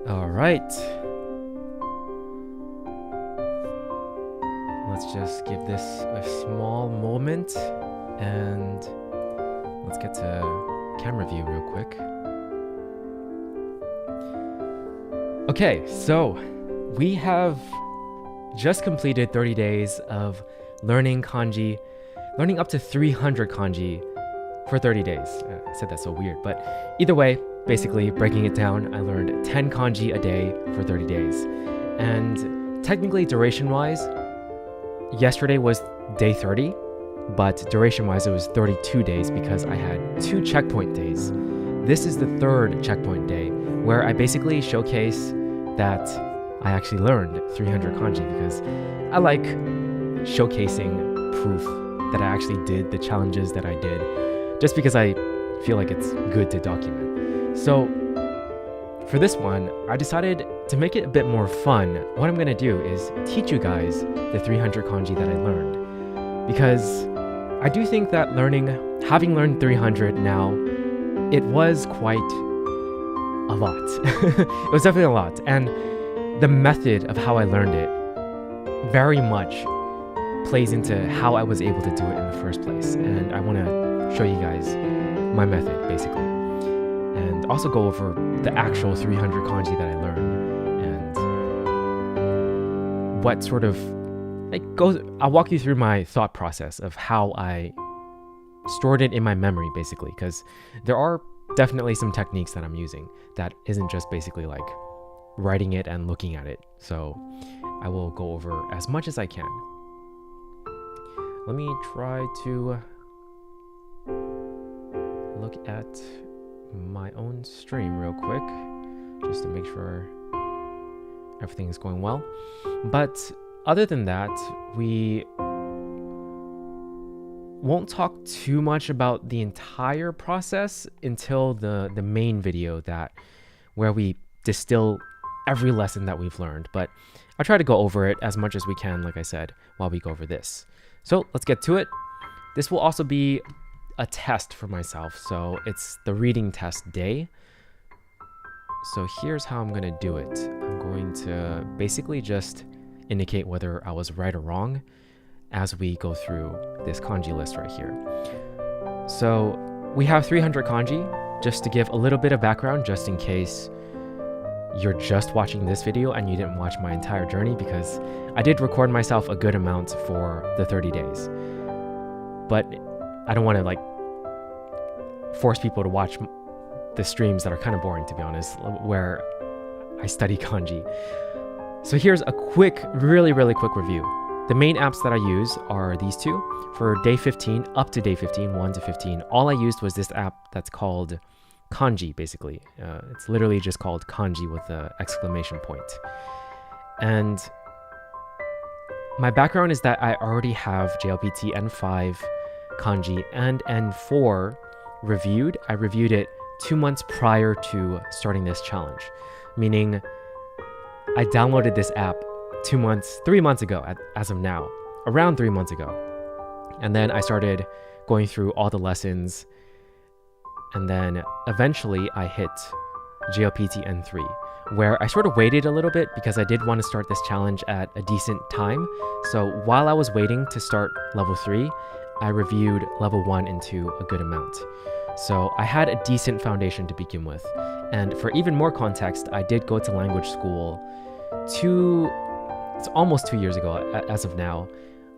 All right. Let's just give this a small moment and let's get to camera view real quick. Okay, so we have just completed 30 days of learning kanji, learning up to 300 kanji for 30 days. I said that so weird, but either way, basically breaking it down, I learned 10 kanji a day for 30 days. And technically duration-wise, yesterday was day 30, but duration-wise it was 32 days because I had 2 checkpoint days. This is the 3rd checkpoint day where I basically showcase that I actually learned 300 kanji because I like showcasing proof that I actually did the challenges that I did, just because I feel like it's good to document. So for this one, I decided to make it a bit more fun. What I'm going to do is teach you guys the 300 kanji that I learned, because I do think that having learned 300 now, it was quite a lot. It was definitely a lot, and the method of how I learned it very much plays into how I was able to do it in the first place, and I want to show you guys my method basically, and also go over the actual 300 kanji that I learned and what sort of I'll walk you through my thought process of how I stored it in my memory basically, because there are definitely some techniques that I'm using that isn't just basically like writing it and looking at it. So I will go over as much as I can. Let me try to look at my own stream real quick just to make sure everything is going well. But other than that, we won't talk too much about the entire process until the main video where we distill every lesson that we've learned. But I'll try to go over it as much as we can, like I said, while we go over this. So let's get to it. This will also be a test for myself, so it's the reading test day. So here's how I'm gonna do it. I'm going to basically just indicate whether I was right or wrong as we go through this kanji list right here. So we have 300 kanji, just to give a little bit of background, just in case you're just watching this video and you didn't watch my entire journey, because I did record myself a good amount for the 30 days. But I don't want to force people to watch the streams that are kind of boring, to be honest, where I study kanji. So here's a quick, really quick review. The main apps that I use are these two. For day 15, up to day 15, 1 to 15, all I used was this app that's called Kanji, basically. It's literally just called Kanji with an exclamation point. And my background is that I already have JLPT N5, Kanji, and N4 reviewed. I reviewed it 2 months prior to starting this challenge, meaning I downloaded this app 3 months ago, as of now, around 3 months ago. And then I started going through all the lessons, and then eventually I hit JLPT N3, where I sort of waited a little bit because I did want to start this challenge at a decent time. So while I was waiting to start level 3, I reviewed level 1 into a good amount. So I had a decent foundation to begin with. And for even more context, I did go to language school it's almost 2 years ago as of now,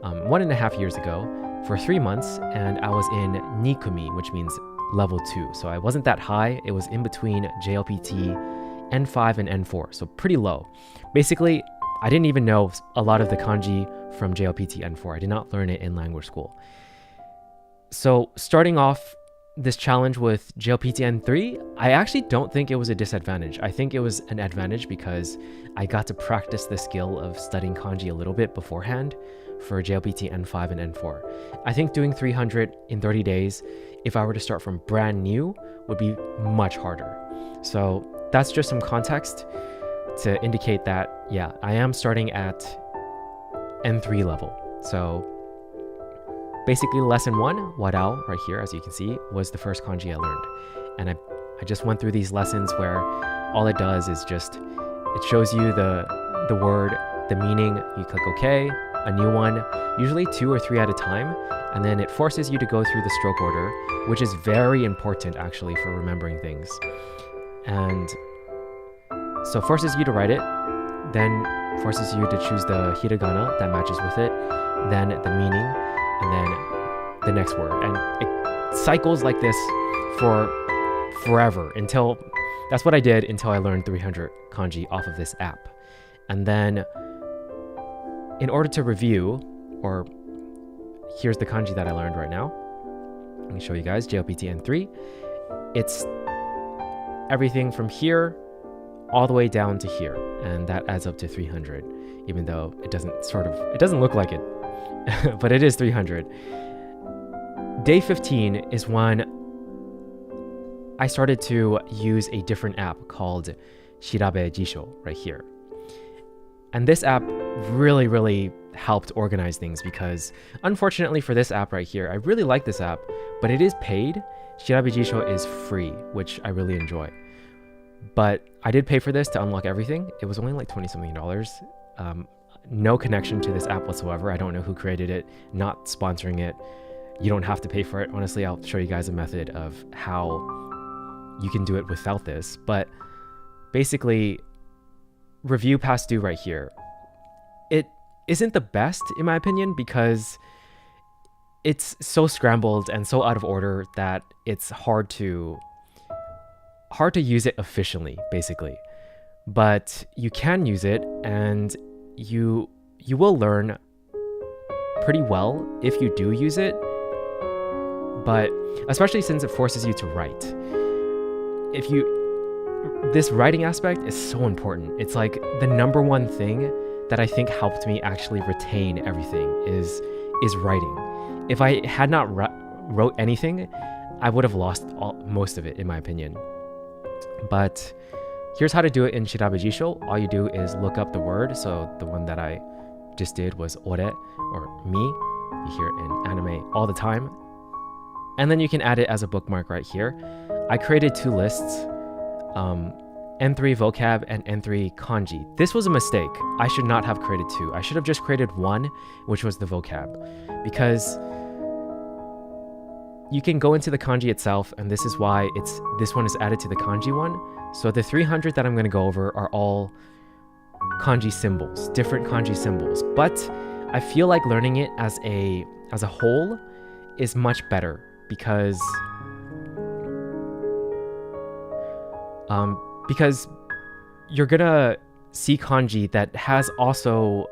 1.5 years ago, for 3 months, and I was in Nikumi, which means level 2. So I wasn't that high. It was in between JLPT N5 and N4, so pretty low. Basically, I didn't even know a lot of the kanji from JLPT N4. I did not learn it in language school. So starting off this challenge with JLPT N3, I actually don't think it was a disadvantage. I think it was an advantage because I got to practice the skill of studying kanji a little bit beforehand for JLPT N5 and N4. I think doing 300 in 30 days, if I were to start from brand new, would be much harder. So that's just some context to indicate that, yeah, I am starting at N3 level. So basically lesson 1, Wadao, right here, as you can see, was the first kanji I learned. And I just went through these lessons where all it does is just, it shows you the word, the meaning, you click OK, a new one, usually 2 or 3 at a time, and then it forces you to go through the stroke order, which is very important actually for remembering things. And so forces you to write it, then forces you to choose the hiragana that matches with it, then the meaning, and then the next word. And it cycles like this for forever until, that's what I did until I learned 300 kanji off of this app. And then in order to review, or here's the kanji that I learned right now. Let me show you guys, JLPT N3. It's everything from here all the way down to here, and that adds up to 300, even though it doesn't look like it, but it is 300. Day 15 is when I started to use a different app called Shirabe Jisho right here. And this app really helped organize things, because unfortunately for this app right here, I really like this app, but it is paid. Shirabe Jisho is free, which I really enjoy. But I did pay for this to unlock everything. It was only like $20-something. No connection to this app whatsoever. I don't know who created it, not sponsoring it. You don't have to pay for it. Honestly, I'll show you guys a method of how you can do it without this. But basically, review past due right here. It isn't the best in my opinion, because it's so scrambled and so out of order that it's hard to use it efficiently, basically. But you can use it, and you will learn pretty well if you do use it. But especially since it forces you to write. This writing aspect is so important. It's like the number one thing that I think helped me actually retain everything is writing. If I had not wrote anything, I would have lost most of it, in my opinion. But here's how to do it in Shirabe Jisho. All you do is look up the word. So the one that I just did was ore, or me. You hear it in anime all the time. And then you can add it as a bookmark right here. I created 2 lists, N3 vocab and N3 kanji. This was a mistake. I should not have created 2. I should have just created 1, which was the vocab, because you can go into the kanji itself, and this is why this one is added to the kanji one. So the 300 that I'm going to go over are all kanji symbols, different kanji symbols. But I feel like learning it as a whole is much better, because you're gonna see kanji that has also,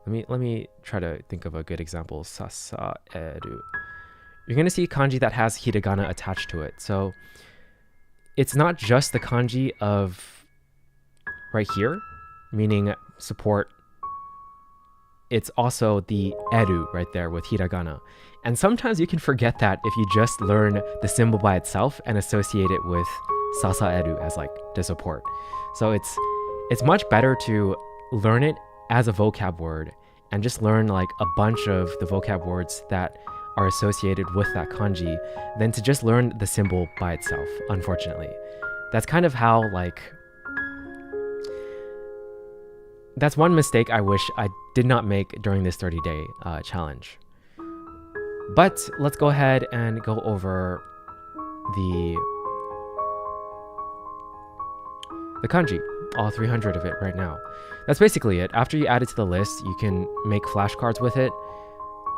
let me try to think of a good example. Sasaeru. You're gonna see kanji that has hiragana attached to it. So it's not just the kanji of right here, meaning support. It's also the eru right there with hiragana. And sometimes you can forget that if you just learn the symbol by itself and associate it with sasaeru as like the support. So it's much better to learn it as a vocab word and just learn like a bunch of the vocab words that are associated with that kanji than to just learn the symbol by itself, unfortunately. That's kind of how, like, that's one mistake I wish I did not make during this 30-day challenge. But let's go ahead and go over the kanji, all 300 of it right now. That's basically it. After you add it to the list, you can make flashcards with it,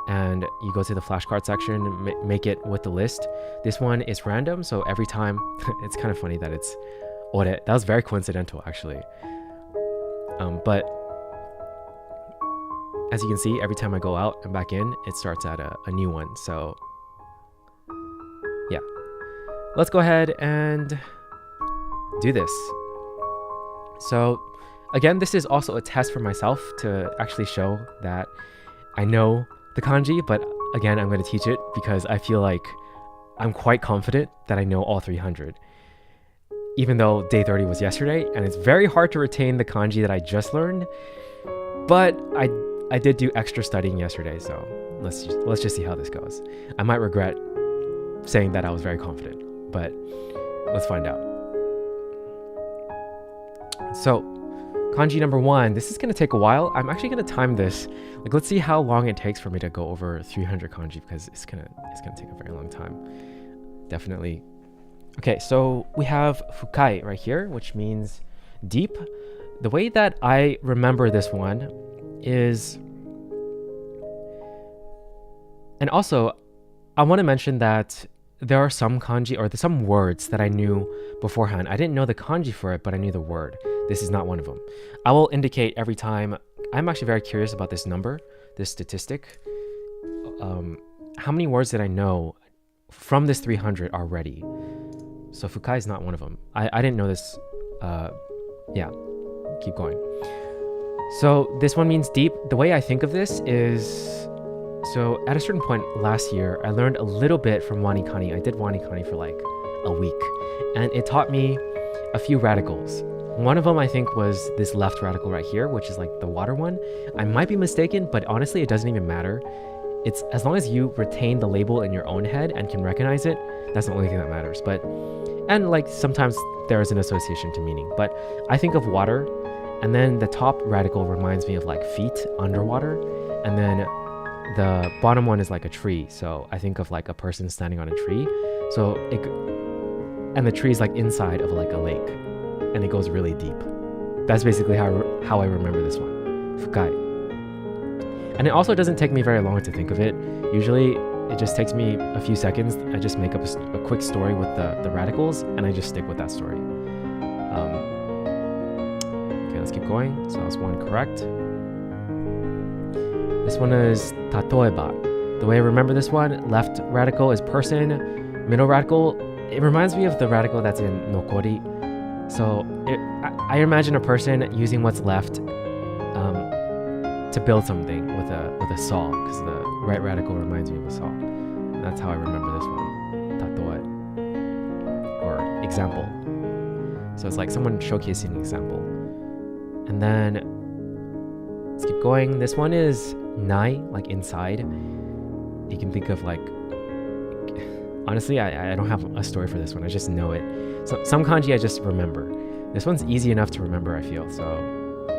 and you go to the flashcard section, make it with the list. This one is random, so every time, it's kind of funny that it's ore. That was very coincidental, actually. But as you can see, every time I go out and back in, it starts at a new one. So yeah, let's go ahead and do this. So again, this is also a test for myself to actually show that I know the kanji, but again, I'm going to teach it because I feel like I'm quite confident that I know all 300. Even though day 30 was yesterday, and it's very hard to retain the kanji that I just learned, but I did do extra studying yesterday, so let's just see how this goes. I might regret saying that I was very confident, but Let's find out. So, kanji number 1, this is going to take a while. I'm actually going to time this. Like, let's see how long it takes for me to go over 300 kanji, because it's going to take a very long time. Definitely. Okay, so we have fukai right here, which means deep. The way that I remember this one is... And also, I want to mention that there are some kanji, or some words that I knew beforehand. I didn't know the kanji for it, but I knew the word. This is not one of them. I will indicate every time. I'm actually very curious about this number, this statistic. How many words did I know from this 300 already? So fukai is not one of them. I didn't know this. Yeah, keep going. So this one means deep. The way I think of this is... So at a certain point last year, I learned a little bit from Wanikani. I did Wanikani for like a week, and it taught me a few radicals. One of them, I think, was this left radical right here, which is like the water one. I might be mistaken, but honestly, it doesn't even matter. It's as long as you retain the label in your own head and can recognize it, that's the only thing that matters. And like sometimes there is an association to meaning, but I think of water, and then the top radical reminds me of like feet underwater, and then the bottom one is like a tree. So I think of like a person standing on a tree. And the tree is like inside of like a lake, and it goes really deep. That's basically how I remember this one, fukai. And it also doesn't take me very long to think of it. Usually it just takes me a few seconds. I just make up a quick story with the radicals, and I just stick with that story. Okay, let's keep going. So that was one correct. This one is tatoeba. The way I remember this one, left radical is person, middle radical, it reminds me of the radical that's in nokori. So I imagine a person using what's left to build something with a saw, because the right radical reminds me of a saw. And that's how I remember this one, tatoe, or example. So it's like someone showcasing an example. And then let's keep going. This one is nai, like inside. You can think of like... Honestly, I don't have a story for this one. I just know it. So some kanji I just remember. This one's easy enough to remember, I feel. So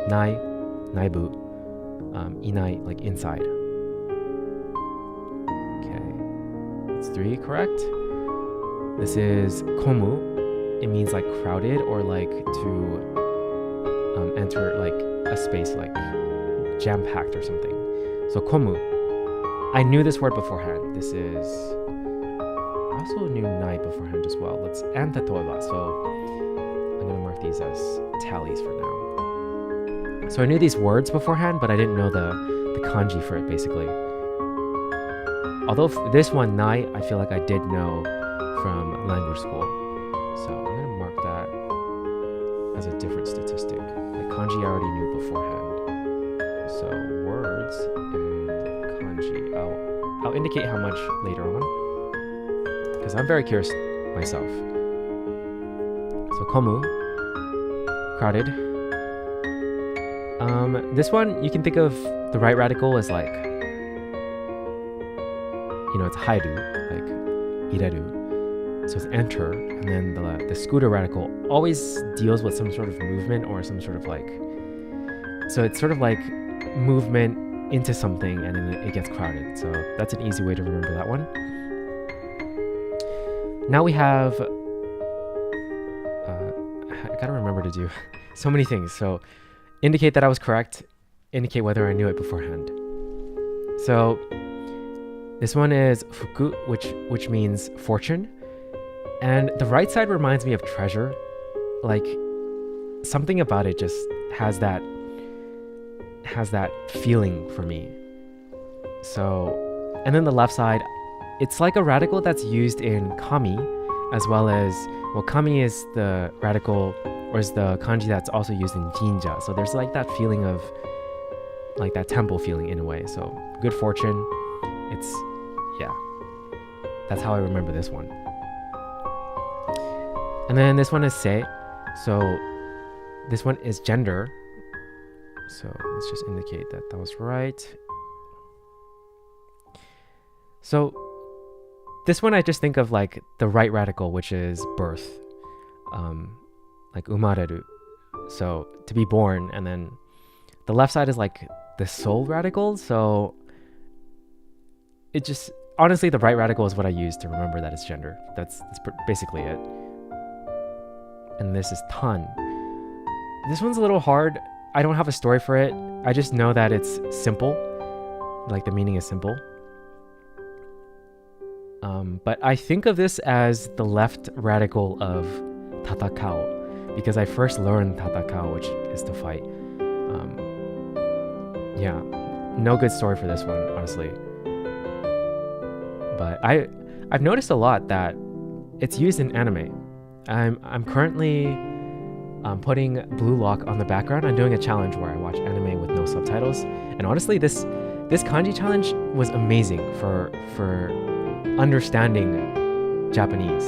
nai, naibu, inai, like inside. Okay, that's 3 correct. This is komu. It means like crowded, or like to enter like a space, like jam-packed or something. So komu. I knew this word beforehand. This is... I also knew nai beforehand as well. And tatoeba. So I'm gonna mark these as tallies for now. So I knew these words beforehand, but I didn't know the kanji for it, basically. Although this one, nai, I feel like I did know from language school. So I'm gonna mark that as a different statistic. Like kanji I already knew beforehand. So words and kanji. I'll indicate how much later on, because I'm very curious myself. So komu, crowded. This one, you can think of the right radical as like, it's hairu, like ireru. So it's enter, and then the scooter radical always deals with some sort of movement or some sort of like, so it's sort of like movement into something, and then it gets crowded. So that's an easy way to remember that one. Now we have, I gotta remember to do so many things. So indicate that I was correct, indicate whether I knew it beforehand. So this one is fuku, which means fortune. And the right side reminds me of treasure. Like something about it just has that feeling for me. So, and then the left side, it's like a radical that's used in kami, as well as, kami is the radical, or is the kanji that's also used in jinja. So there's like that feeling of, like that temple feeling in a way. So good fortune. That's how I remember this one. And then this one is se. So this one is gender. So let's just indicate that that was right. So this one I just think of like the right radical, which is birth. like umareru, so to be born, and then the left side is like the soul radical, so it just, honestly, the right radical is what I use to remember that it's gender. That's basically it. And this is tan. This one's a little hard. I don't have a story for it. I just know that it's simple, like the meaning is simple. But I think of this as the left radical of tatakao, because I first learned tatakao, which is to fight. Yeah, no good story for this one, honestly. But I've noticed a lot that it's used in anime. I'm currently putting Blue Lock on the background. I'm doing a challenge where I watch anime with no subtitles, and honestly, this kanji challenge was amazing for understanding Japanese.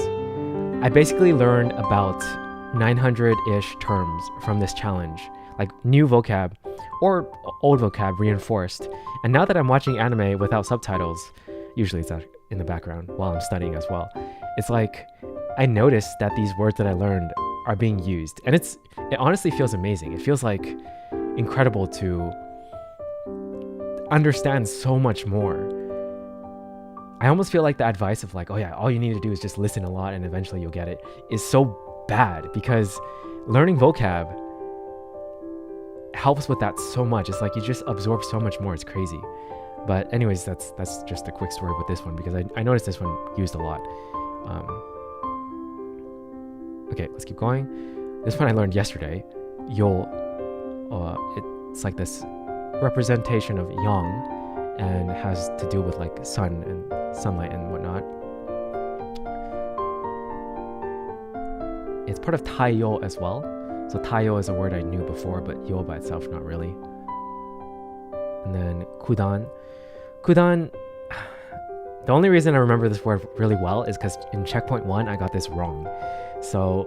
I basically learned about 900-ish terms from this challenge, like new vocab or old vocab reinforced. And now that I'm watching anime without subtitles, usually it's in the background while I'm studying as well, it's like I noticed that these words that I learned are being used, and it honestly feels amazing. It feels like incredible to understand so much more. I almost feel like the advice of like, oh yeah, all you need to do is just listen a lot and eventually you'll get it, is so bad, because learning vocab helps with that so much. It's like you just absorb so much more. It's crazy. But anyways, that's just a quick story with this one, because I noticed this one used a lot. Okay, let's keep going. This one I learned yesterday. Yol, it's like this representation of yang, and it has to do with like sun and sunlight and whatnot. It's part of taiyo as well. So taiyo is a word I knew before, but yo by itself, not really. And then kudan. Kudan, the only reason I remember this word really well is because in checkpoint 1, I got this wrong. So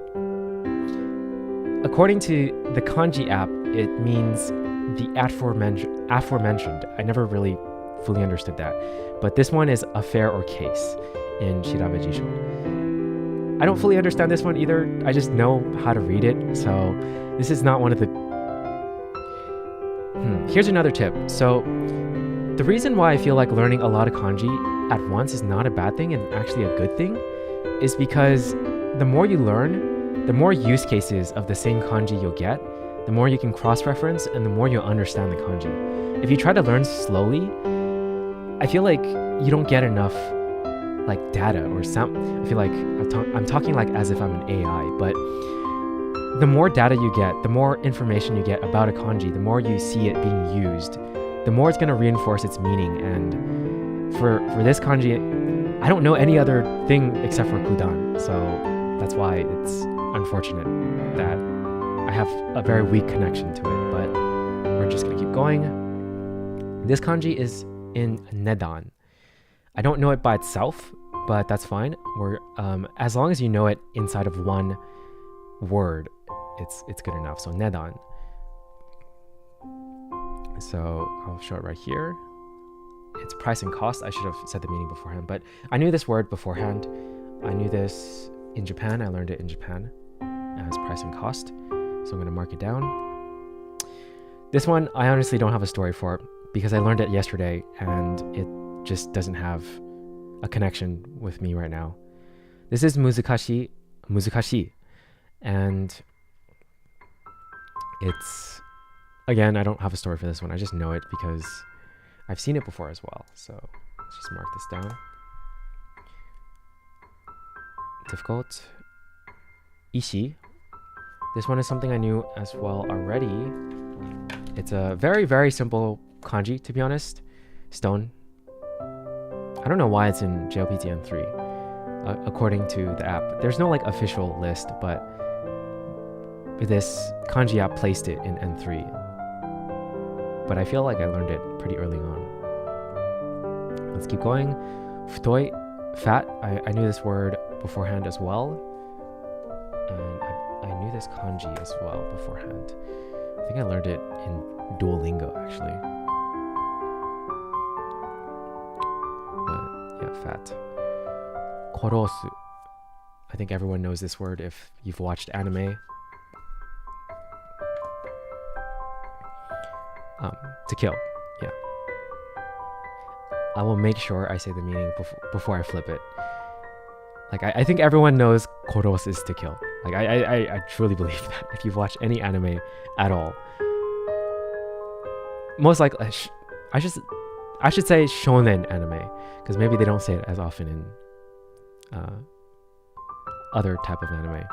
according to the kanji app, it means the aforementioned. I never really fully understood that. But this one is affair or case in Shirabe Jisho. I don't fully understand this one either. I just know how to read it. So this is not one of the... Here's another tip. So the reason why I feel like learning a lot of kanji at once is not a bad thing and actually a good thing is because the more you learn, the more use cases of the same kanji you'll get, the more you can cross-reference, and the more you'll understand the kanji. If you try to learn slowly, I feel like you don't get enough like data or sound. I feel like I'm talking like as if I'm an AI, but the more data you get, the more information you get about a kanji, the more you see it being used, the more it's going to reinforce its meaning. And for this kanji, I don't know any other thing except for kudan, so that's why it's unfortunate that I have a very weak connection to it, but we're just going to keep going. This kanji is in nedan. I don't know it by itself, but that's fine. As long as you know it inside of one word, it's good enough. So nedan. So I'll show it right here. It's price and cost. I should have said the meaning beforehand, but I knew this word beforehand. I knew this in Japan. I learned it in Japan as price and cost. So I'm going to mark it down. This one, I honestly don't have a story for it because I learned it yesterday and it just doesn't have a connection with me right now. This is muzukashi, and it's, again, I don't have a story for this one. I just know it because I've seen it before as well. So let's just mark this down. Difficult. Ishi. This one is something I knew as well already. It's a very, very simple kanji, to be honest. Stone. I don't know why it's in JLPT N3, according to the app. There's no like official list, but this kanji app placed it in N3. But I feel like I learned it pretty early on. Let's keep going. Futoi, fat. I knew this word beforehand as well. And I knew this kanji as well beforehand. I think I learned it in Duolingo, actually. But yeah, fat. Korosu. I think everyone knows this word if you've watched anime. To kill, yeah. I will make sure I say the meaning before I flip it. Like, I think everyone knows koros is to kill. Like, I truly believe that if you've watched any anime at all. Most likely, I should say shonen anime, because maybe they don't say it as often in other type of anime.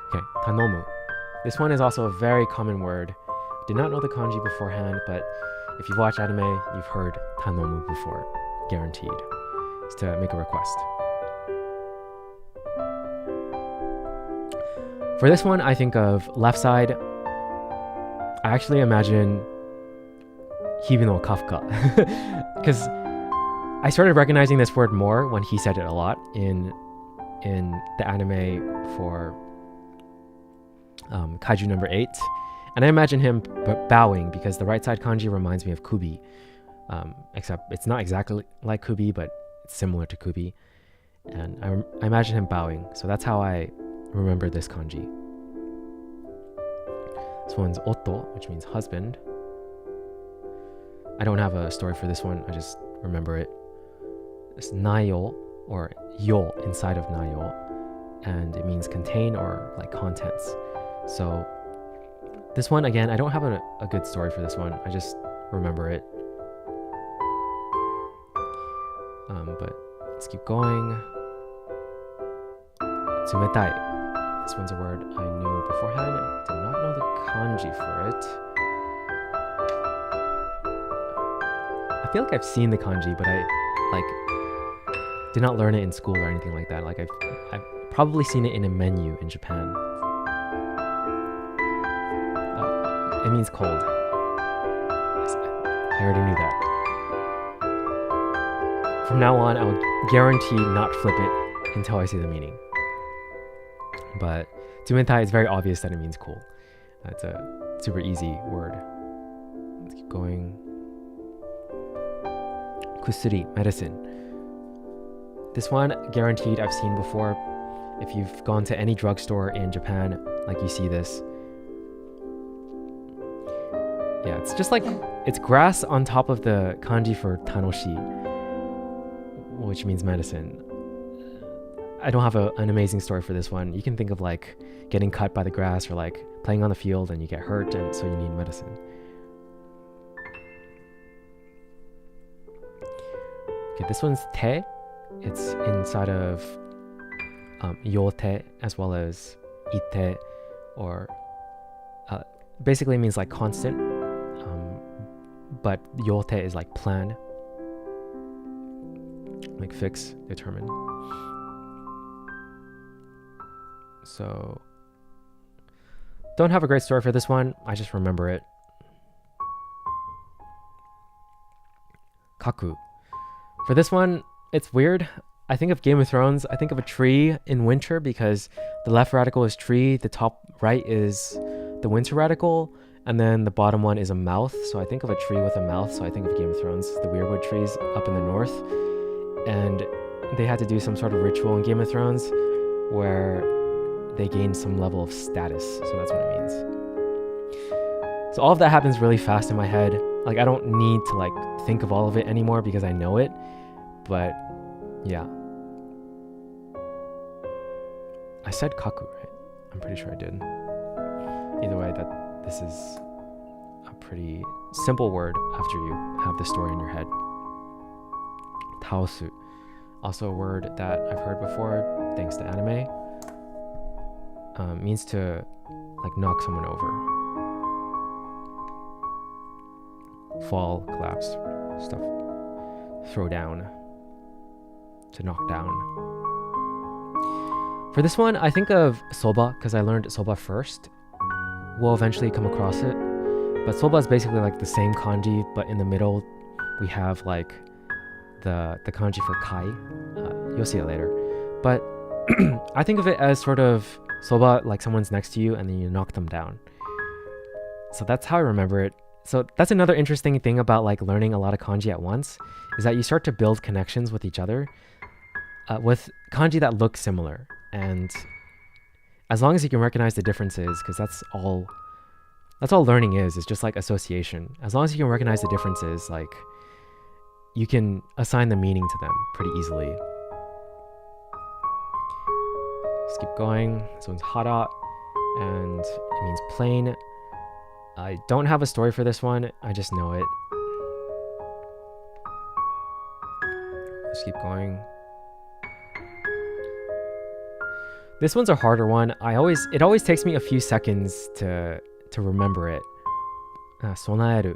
Okay, tanomu. This one is also a very common word. Did not know the kanji beforehand, but if you've watched anime, you've heard tanomu before, guaranteed. It's to make a request. For this one, I think of left side. I actually imagine Hibino Kafka, because I started recognizing this word more when he said it a lot in the anime for Kaiju number 8, and I imagine him bowing because the right side kanji reminds me of kubi, except it's not exactly like kubi, but it's similar to kubi, and I imagine him bowing, so that's how I remember this kanji. This one's oto, which means husband. I don't have a story for this one, I just remember it. It's nayo, or yo inside of nayo, and it means contain or like contents. So this one, again, I don't have a good story for this one. I just remember it. But let's keep going. Tsumetai. This one's a word I knew beforehand. Did not know the kanji for it. I feel like I've seen the kanji, but I did not learn it in school or anything like that. Like I've probably seen it in a menu in Japan. It means cold. I already knew that. From now on, I will guarantee not flip it until I say the meaning. But tsumetai is very obvious that it means cool. That's a super easy word. Let's keep going. Kusuri, medicine. This one, guaranteed I've seen before. If you've gone to any drugstore in Japan, like you see this. Yeah, it's just like, it's grass on top of the kanji for tanoshi, which means medicine. I don't have an amazing story for this one. You can think of like getting cut by the grass or like playing on the field and you get hurt and so you need medicine. Okay, this one's te. It's inside of yote as well as ite, or basically means like constant, but yote is like plan, like fix, determine. So don't have a great story for this one, I just remember it. Kaku. For this one, it's weird. I think of Game of Thrones, I think of a tree in winter because the left radical is tree, the top right is the winter radical, and then the bottom one is a mouth. So I think of a tree with a mouth, so I think of Game of Thrones, the weirwood trees up in the north. And they had to do some sort of ritual in Game of Thrones where they gained some level of status, so that's what it means. So all of that happens really fast in my head. Like I don't need to like think of all of it anymore because I know it, but yeah. I said kaku, right? I'm pretty sure I did. Either way, this is a pretty simple word after you have the story in your head. Taosu. Also a word that I've heard before thanks to anime. Means to like knock someone over. Fall, collapse, stuff. Throw down. To knock down. For this one, I think of soba because I learned soba first. We'll eventually come across it. But soba is basically like the same kanji, but in the middle we have like the kanji for kai. You'll see it later. But I think of it as sort of soba, like someone's next to you and then you knock them down. So that's how I remember it. So that's another interesting thing about like learning a lot of kanji at once, is that you start to build connections with each other. with kanji that look similar. And as long as you can recognize the differences, because that's all learning is. It's just like association. As long as you can recognize the differences, like you can assign the meaning to them pretty easily. Let's keep going. This one's hara, and it means plain. I don't have a story for this one. I just know it. Let's keep going. This one's a harder one. It always takes me a few seconds to remember it. Sonaeru,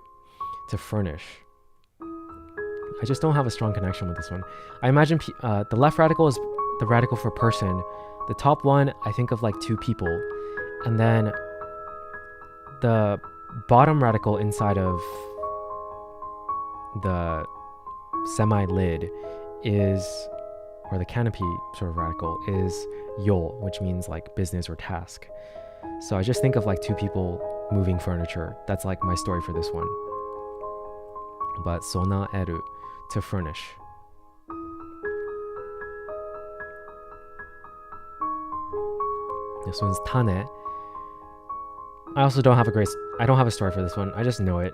to furnish. I just don't have a strong connection with this one. I imagine the left radical is the radical for person. The top one, I think of like two people. And then the bottom radical inside of the semi-lid is, or the canopy sort of radical is yo, which means like business or task. So I just think of like two people moving furniture. That's like my story for this one. But sonaeru, to furnish. This one's tane. I also don't have a story for this one. I just know it.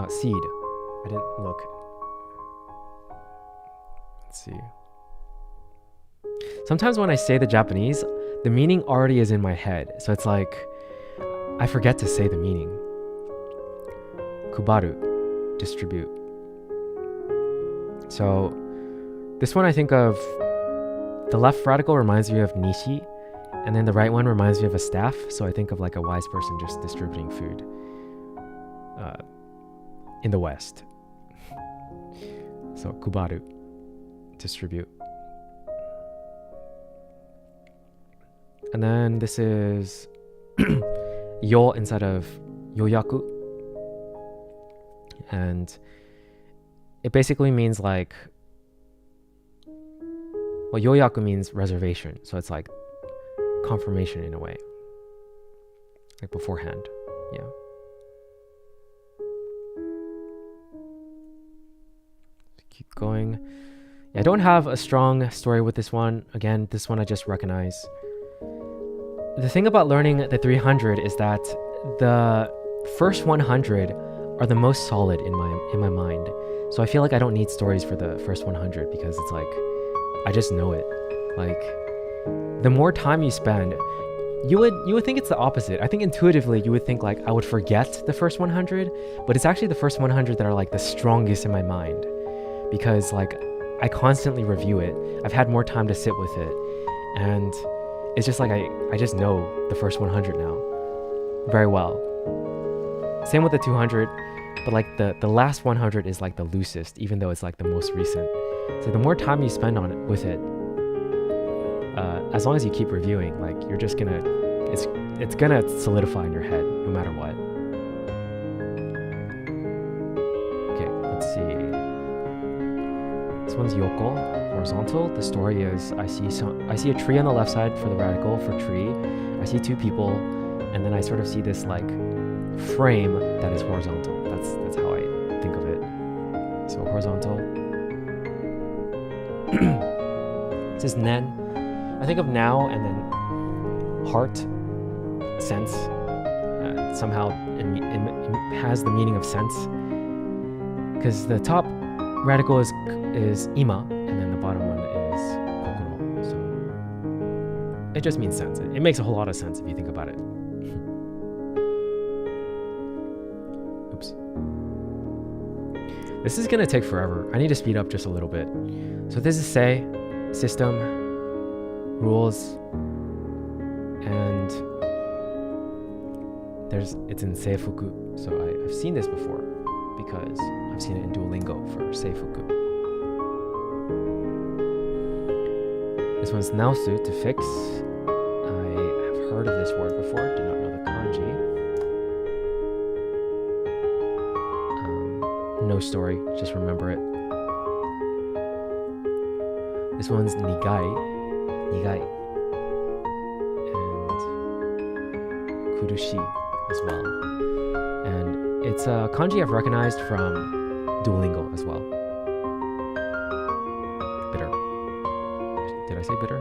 Seed. I didn't look. Let's see. Sometimes when I say the Japanese, the meaning already is in my head. So it's like, I forget to say the meaning. Kubaru, distribute. So this one I think of, the left radical reminds me of nishi, and then the right one reminds me of a staff. So I think of like a wise person just distributing food in the West. So kubaru, distribute. And then this is yo inside of yoyaku. And it basically means like, well, yoyaku means reservation. So it's like confirmation in a way. Like beforehand. Yeah. Keep going. I don't have a strong story with this one. Again, this one I just recognize. The thing about learning the 300 is that the first 100 are the most solid in my mind. So I feel like I don't need stories for the first 100 because it's like, I just know it. Like, the more time you spend, you would think it's the opposite. I think intuitively you would think like I would forget the first 100, but it's actually the first 100 that are like the strongest in my mind because like I constantly review it. I've had more time to sit with it, and it's just like I just know the first 100 now very well. Same with the 200, but like the last 100 is like the loosest, even though it's like the most recent. So the more time you spend on it with it, as long as you keep reviewing, like you're just gonna, it's gonna solidify in your head no matter what. Okay, let's see. This one's yoko, horizontal. The story is I see a tree on the left side for the radical for tree. I see two people, and then I sort of see this like frame that is horizontal. That's how I think of it. So horizontal. This is nen. I think of now and then heart, sense. Somehow it has the meaning of sense, because the top radical is ima, and then the bottom one is kokoro. So it just means sense. It makes a whole lot of sense if you think about it. Oops. This is gonna take forever. I need to speed up just a little bit. So this is say, system, rules, and it's in seifuku. So I've seen this before because I've seen it in Duolingo for seifuku. This one's naosu, to fix. I have heard of this word before, do not know the kanji. No story, just remember it. This one's nigai, and kurushi as well. And it's a kanji I've recognized from Duolingo as well. say bitter?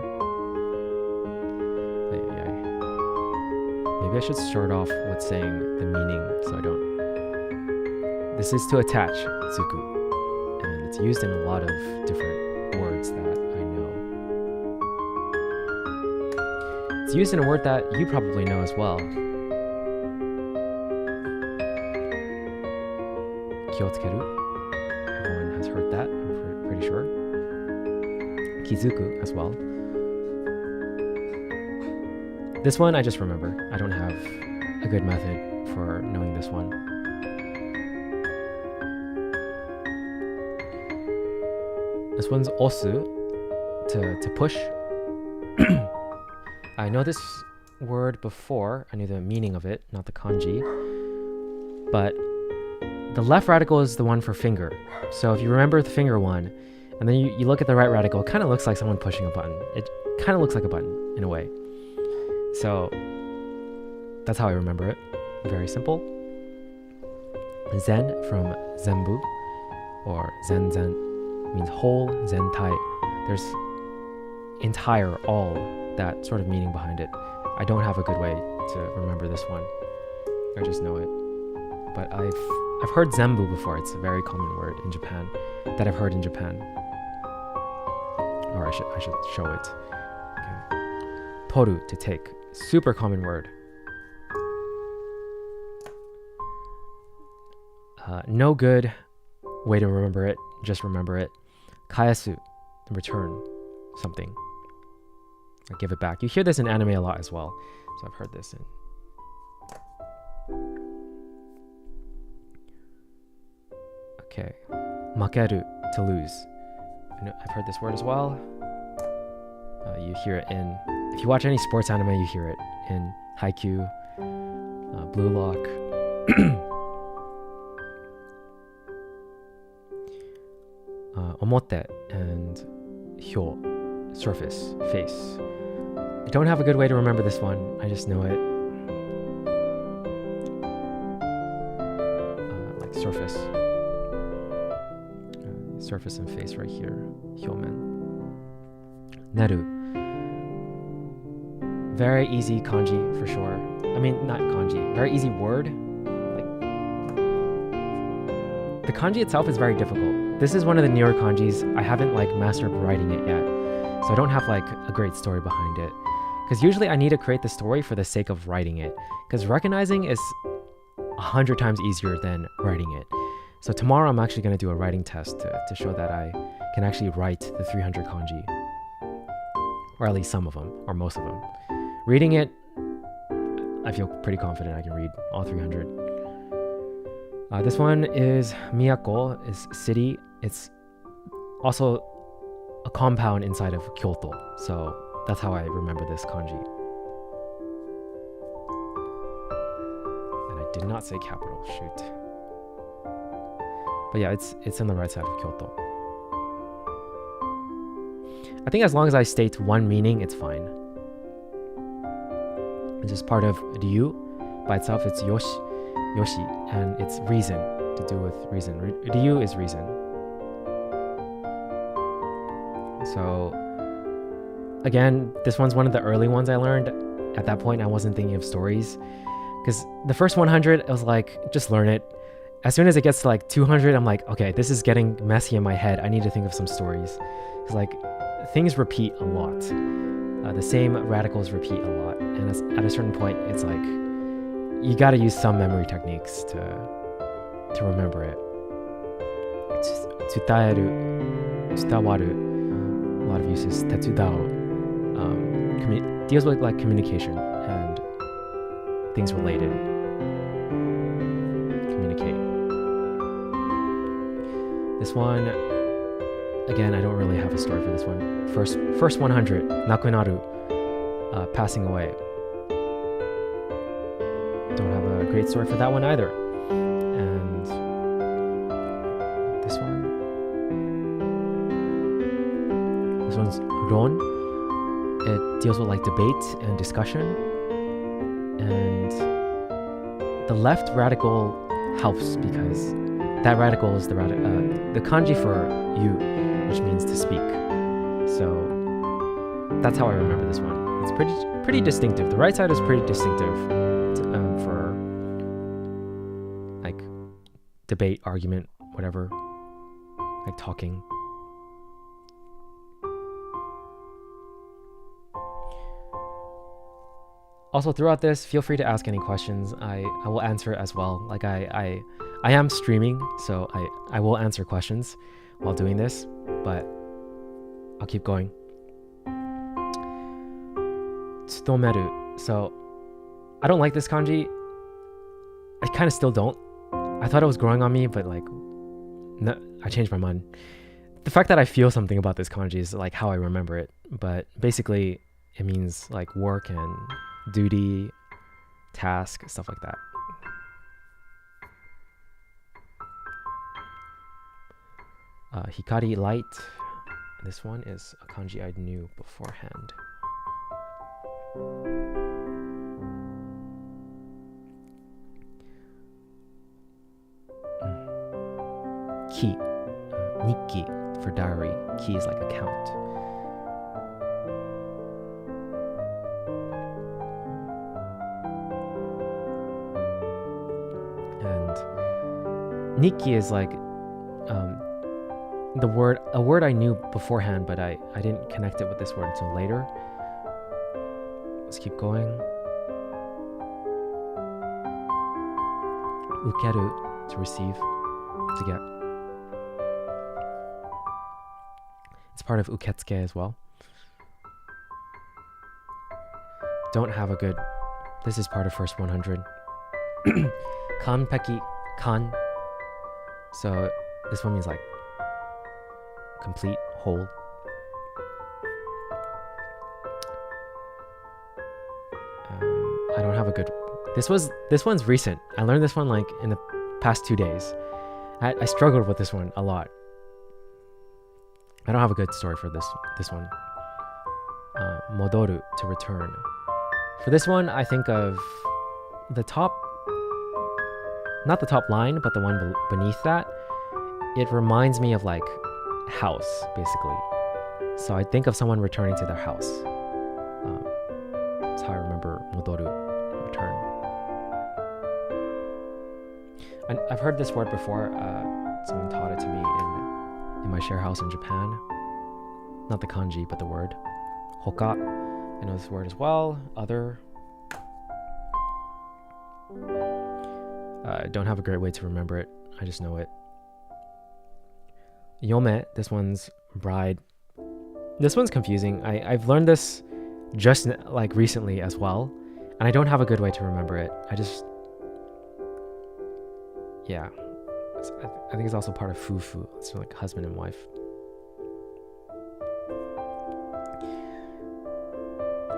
Maybe I should start off with saying the meaning so I don't. This is to attach, zuku, and it's used in a lot of different words that I know. It's used in a word that you probably know as well. Kiotsukeru. Everyone has heard that, I'm pretty sure. Kizuku as well. This one I just remember. I don't have a good method for knowing this one. This one's osu, to push. I know this word before. I knew the meaning of it, not the kanji. But the left radical is the one for finger. So if you remember the finger one, and then you look at the right radical, it kind of looks like someone pushing a button. It kind of looks like a button, in a way. So that's how I remember it. Very simple. Zen from zenbu, or zen means whole, zentai. There's entire, all, that sort of meaning behind it. I don't have a good way to remember this one. I just know it. But I've heard zenbu before. It's a very common word in Japan that I've heard in Japan. Or I should show it. Okay. Toru, to take. Super common word. No good way to remember it. Just remember it. Kayasu, return something. I give it back. You hear this in anime a lot as well. So I've heard this in. Okay. Makeru, to lose. I've heard this word as well. You hear it in. If you watch any sports anime, you hear it in Haikyuu, Blue Lock. Omote and hyo, surface, face. I don't have a good way to remember this one. I just know it. Like surface. Surface and face right here. Hyomen. Neru. Very easy kanji for sure. I mean, not kanji. Very easy word. Like, the kanji itself is very difficult. This is one of the newer kanjis. I haven't mastered writing it yet, so I don't have a great story behind it. Because usually I need to create the story for the sake of writing it. Because recognizing is 100 times easier than writing it. So tomorrow I'm actually going to do a writing test to show that I can actually write the 300 kanji. Or at least some of them, or most of them. Reading it, I feel pretty confident I can read all 300. This one is Miyako, is city. It's also a compound inside of Kyoto. So that's how I remember this kanji. And I did not say capital, shoot. But yeah, it's on the right side of Kyoto. I think as long as I state one meaning, it's fine. It's just part of ryu. By itself, it's yoshi, and it's reason, to do with reason. Ryu is reason. So, again, this one's one of the early ones I learned. At that point, I wasn't thinking of stories. Because the first 100, I was like, just learn it. As soon as it gets to 200, I'm like, okay, this is getting messy in my head. I need to think of some stories. Because things repeat a lot. The same radicals repeat a lot. And at a certain point, it's you gotta use some memory techniques to remember it. Tsutaeru, tsutawaru, a lot of uses. Tetsudao, deals with communication and things related. Communicate. This one, again, I don't really have a story for this one. First 100, nakunaru, passing away. Don't have a great story for that one either. And this one's ron. It deals with debate and discussion. And the left radical helps because that radical is the kanji for you, which means to speak. So That's how I remember this one. It's pretty distinctive. The right side is pretty distinctive for like debate, argument, whatever, like talking. Also, throughout this, feel free to ask any questions. I will answer as well. Like I am streaming, so I will answer questions while doing this, but I'll keep going. Tsutomeru. So I don't like this kanji. I kind of still don't. I thought it was growing on me, but like, no, I changed my mind. The fact that I feel something about this kanji is like how I remember it. But basically, it means like work and duty, task, stuff like that. Hikari, light. This one is a kanji I knew beforehand. Ki, nikki for diary. Ki is like account. And nikki is like a word I knew beforehand, but I didn't connect it with this word until later. Let's keep going. Ukeru, to receive, to get. It's part of uketsuke as well. Don't have a good... This is part of first 100. Kanpeki, kan. So this one means like complete, whole. I don't have a good... This one's recent. I learned this one like in the past 2 days. I struggled with this one a lot. I don't have a good story for this one. Modoru, to return. For this one, I think of the top, not the top line, but the one beneath that. It reminds me of like house, basically. So I think of someone returning to their house. That's how I remember modoru, return. And I've heard this word before. Someone taught it to me in my share house in Japan. Not the kanji, but the word. Hoka. I know this word as well. Other. I don't have a great way to remember it. I just know it. Yome, this one's bride. This one's confusing. I've learned this just like recently as well, and I don't have a good way to remember it. Yeah. I think it's also part of fufu. It's like husband and wife.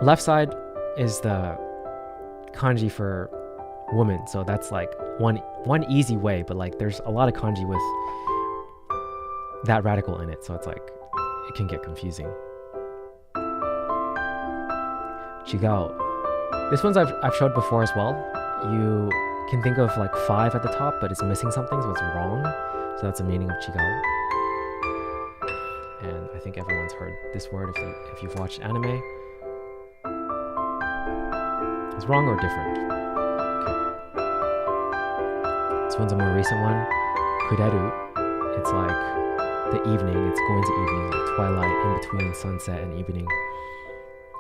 Left side is the kanji for woman, so that's like one easy way, but like there's a lot of kanji with that radical in it, so it's like it can get confusing. Chigao. This one's I've showed before as well. You can think of like 5 at the top, but it's missing something, so it's wrong. So that's the meaning of chigao. And I think everyone's heard this word if you've watched anime. It's wrong or different. Okay. This one's a more recent one. Kureru. It's like the evening. It's going to evening, like twilight, in between sunset and evening.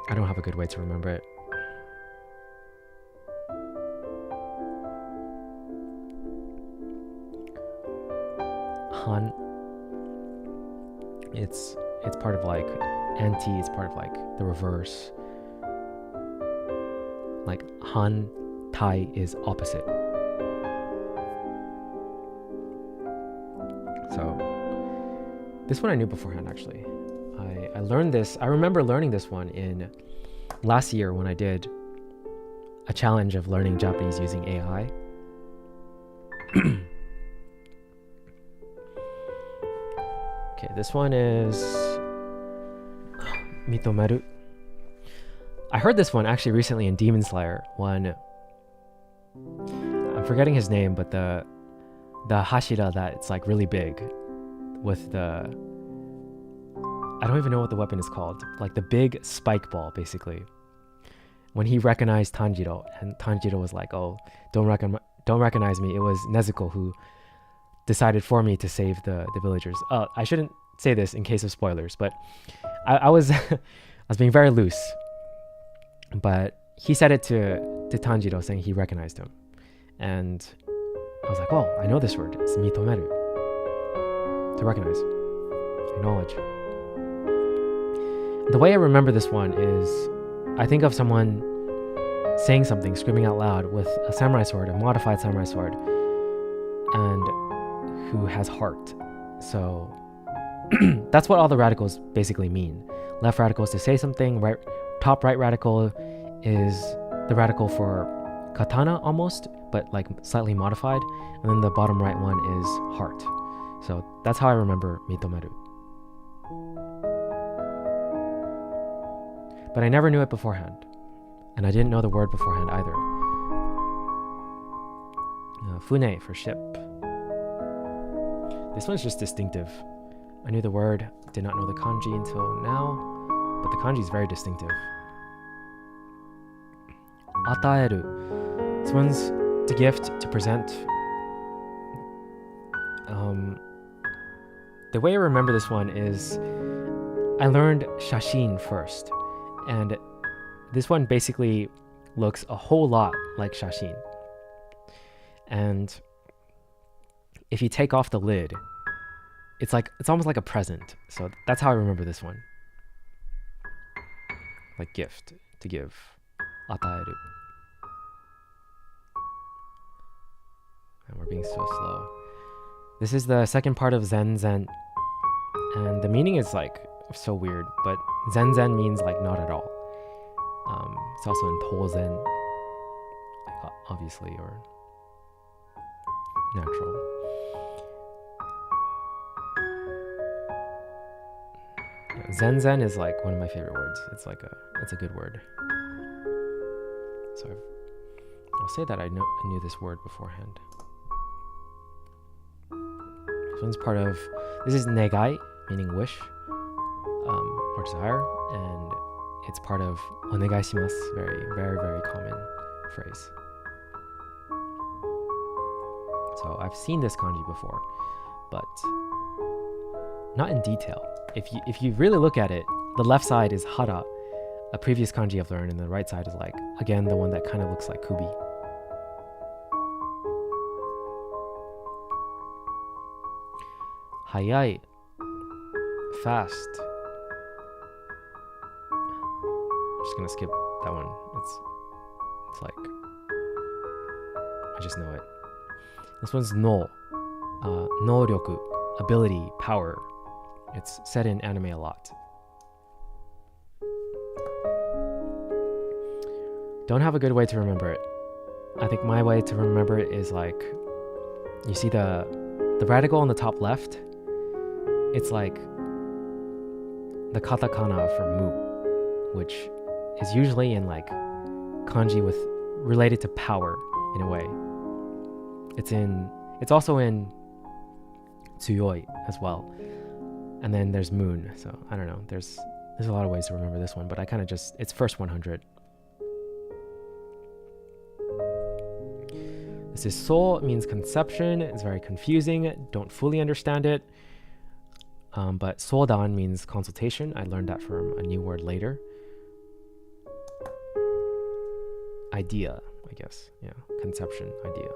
I don't have a good way to remember it. Han. It's part of like anti, it's part of like the reverse. Like Han Tai is opposite. So this one I knew beforehand actually. I learned this, I remember learning this one in last year when I did a challenge of learning Japanese using AI. Okay, this one is Mitomeru. I heard this one actually recently in Demon Slayer. I'm forgetting his name, but the hashira that it's like really big with the I don't even know what the weapon is called. Like the big spike ball, basically. When he recognized Tanjiro, and Tanjiro was like, "Oh, don't recognize me. It was Nezuko who decided for me to save the villagers." I shouldn't say this in case of spoilers, but I was I was being very loose. But he said it to Tanjiro, saying he recognized him, and I was like, "Oh, I know this word. It's mitomeru, to recognize, acknowledge." The way I remember this one is, I think of someone saying something, screaming out loud with a samurai sword, a modified samurai sword, and who has heart. So that's what all the radicals basically mean. Left radical is to say something, top right radical is the radical for katana almost, but like slightly modified, and then the bottom right one is heart. So that's how I remember mitomeru. But I never knew it beforehand, and I didn't know the word beforehand either. Fune for ship. This one's just distinctive. I knew the word, did not know the kanji until now, but the kanji is very distinctive. Ataeru. This one's to gift, to present. The way I remember this one is I learned shashin first, and this one basically looks a whole lot like shashin. And if you take off the lid, it's almost like a present. So that's how I remember this one. Like gift, to give. Ataeru. And we're being so slow. This is the second part of Zen Zen. And the meaning is like so weird, but Zen Zen means like not at all. It's also in Tozen, obviously, or natural. Zen Zen is like one of my favorite words. It's a good word. So I'll say that I knew this word beforehand. This one's this is negai, meaning wish, or desire, and it's part of onegai shimasu, very, very, very common phrase. So I've seen this kanji before, but not in detail. If you really look at it, the left side is hara, a previous kanji I've learned, and the right side is like, again, the one that kind of looks like kubi. Hayai, fast. I'm just gonna skip that one. It's like, I just know it. This one's no, noryoku, ability, power. It's said in anime a lot. Don't have a good way to remember it. I think my way to remember it is like, you see the radical on the top left, it's like the katakana for mu, which is usually in like kanji related to power in a way. It's also in tsuyoi as well. And then there's moon. So I don't know. There's a lot of ways to remember this one, but I kind of it's first 100. This is so, it means conception. It's very confusing. Don't fully understand it. But sodan means consultation. I learned that from a new word later. Idea, I guess. Yeah, conception, idea.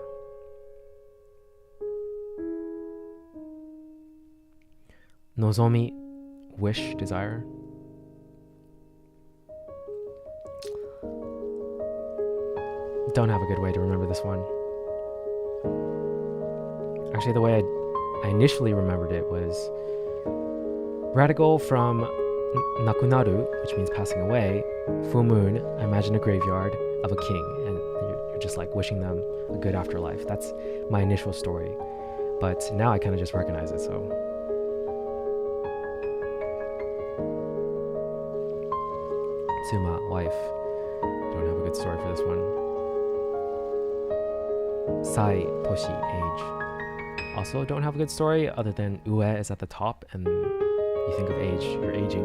Nozomi, wish, desire. Don't have a good way to remember this one. Actually, the way I initially remembered it was radical from nakunaru, which means passing away. Full moon, I imagine a graveyard of a king, and you're just like wishing them a good afterlife. That's my initial story. But now I kind of just recognize it, so. Tsuma, wife. Don't have a good story for this one. Sai, toshi, age. Also don't have a good story other than ue is at the top and you think of age, you're aging.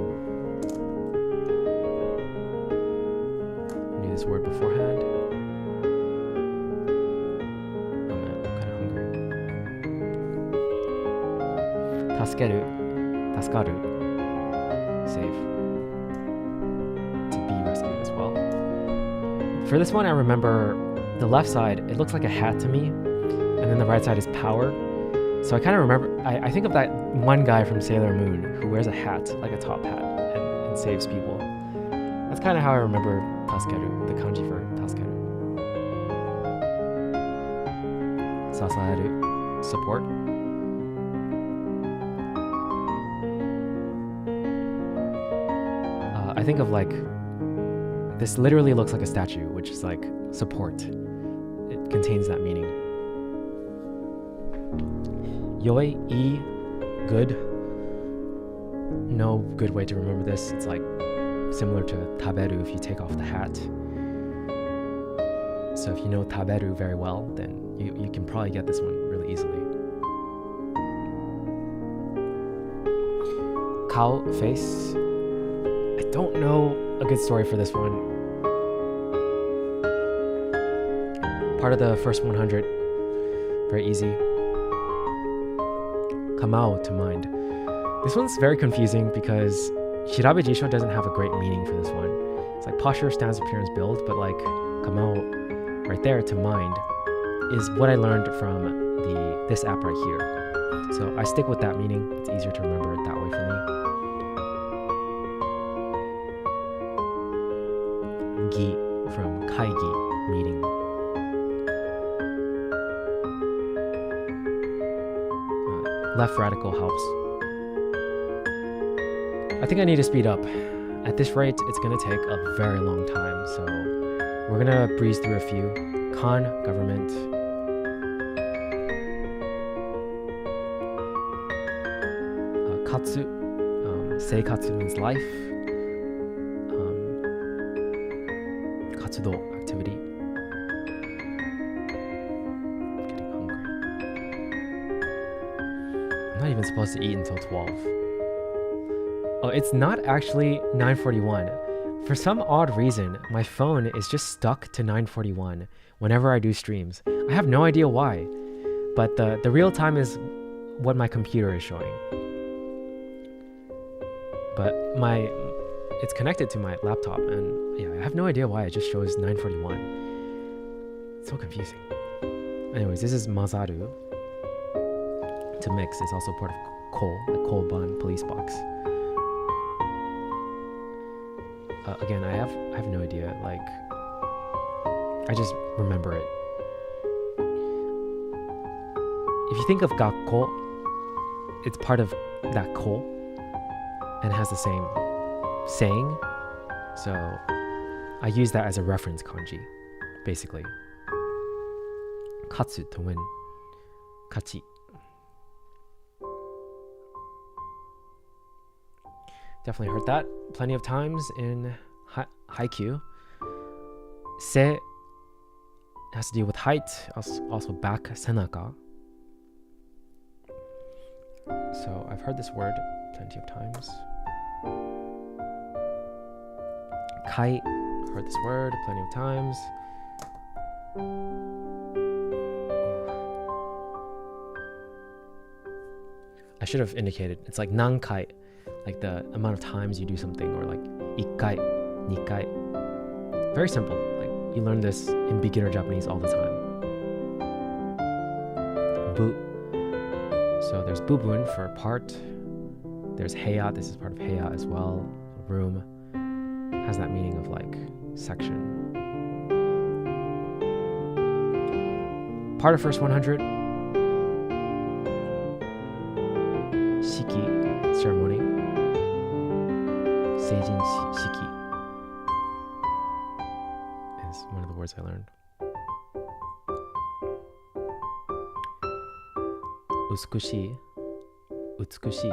I knew this word beforehand. Oh man, I'm kind of hungry. Taskeru, taskaru, save. To be rescued as well. For this one, I remember the left side, it looks like a hat to me, and then the right side is power. So I kind of remember, I think of that one guy from Sailor Moon who wears a hat, like a top hat, and saves people. That's kind of how I remember Taskeru, the kanji for Taskeru. Sasaeru, support. I think of like, this literally looks like a statue, which is like support. It contains that meaning. Yoi, good. No good way to remember this. It's like similar to taberu if you take off the hat. So if you know taberu very well, then you can probably get this one really easily. Cow, face. I don't know a good story for this one. Part of the first 100, very easy. Kamao, to mind. This one's very confusing because Shirabe Jisho doesn't have a great meaning for this one. It's like posture, stance, appearance, build, but like kamao, right there, to mind, is what I learned from this app right here. So I stick with that meaning. It's easier to remember it that way for me. Gi, from kaigi, meeting. Left radical helps. I think I need to speed up. At this rate, it's going to take a very long time, so we're going to breeze through a few. Kan, government. Katsu, seikatsu means life. Katsudo, activity. Getting hungry. I'm not even supposed to eat until 12. Oh, it's not actually 9:41. For some odd reason, my phone is just stuck to 9:41 whenever I do streams. I have no idea why, but the real time is what my computer is showing. But it's connected to my laptop, and yeah, I have no idea why it just shows 9:41. It's so confusing. Anyways, this is Mazaru. To mix, it's also part of Kol, like Kolban, police box. Again, I have no idea. Like, I just remember it. If you think of Gakko, it's part of that Ko, and has the same saying. So I use that as a reference kanji, basically. Katsu, to win. Kachi. Definitely heard that plenty of times in Haikyuu. Se has to do with height, also back, senaka. So I've heard this word plenty of times. Kai, heard this word plenty of times. I should have indicated, it's like nankai, like the amount of times you do something, or like ikkai, nikai. Very simple. Like you learn this in beginner Japanese all the time. Bu. So there's bubun for part. There's heya. This is part of heya as well. Room has that meaning of like section. Part of first 100. Shiki, ceremony. Seijin Shiki is one of the words I learned. Utsukushi, utsukushi.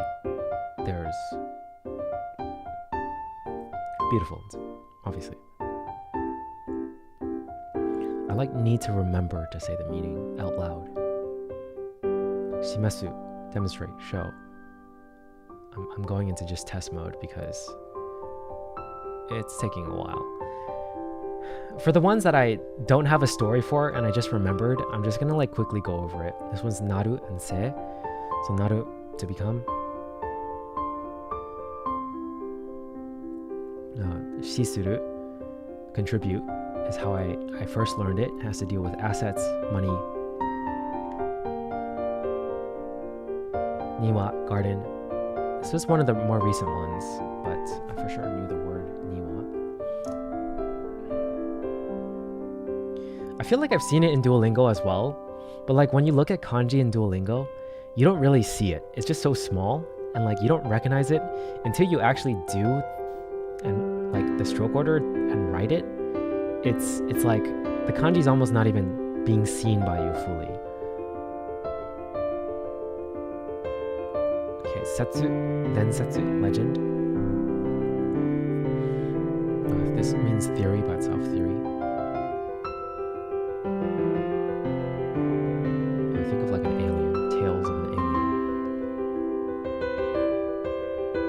There's beautiful, obviously. I need to remember to say the meaning out loud. Shimasu, demonstrate, show. I'm going into just test mode because it's taking a while. For the ones that I don't have a story for and I just remembered, I'm just gonna like quickly go over it. This one's naru and se. So naru, to become. Shisuru, contribute, is how I first learned it. It has to deal with assets, money. Niwa, garden. This was one of the more recent ones, but I for sure knew the word niwa. I feel like I've seen it in Duolingo as well, but like when you look at kanji in Duolingo, you don't really see it. It's just so small, and like you don't recognize it until you actually do and like the stroke order and write it. It's like the kanji is almost not even being seen by you fully. Okay, setsu, densetsu, legend. This means theory by itself, theory. I think of like an alien, tales of an alien.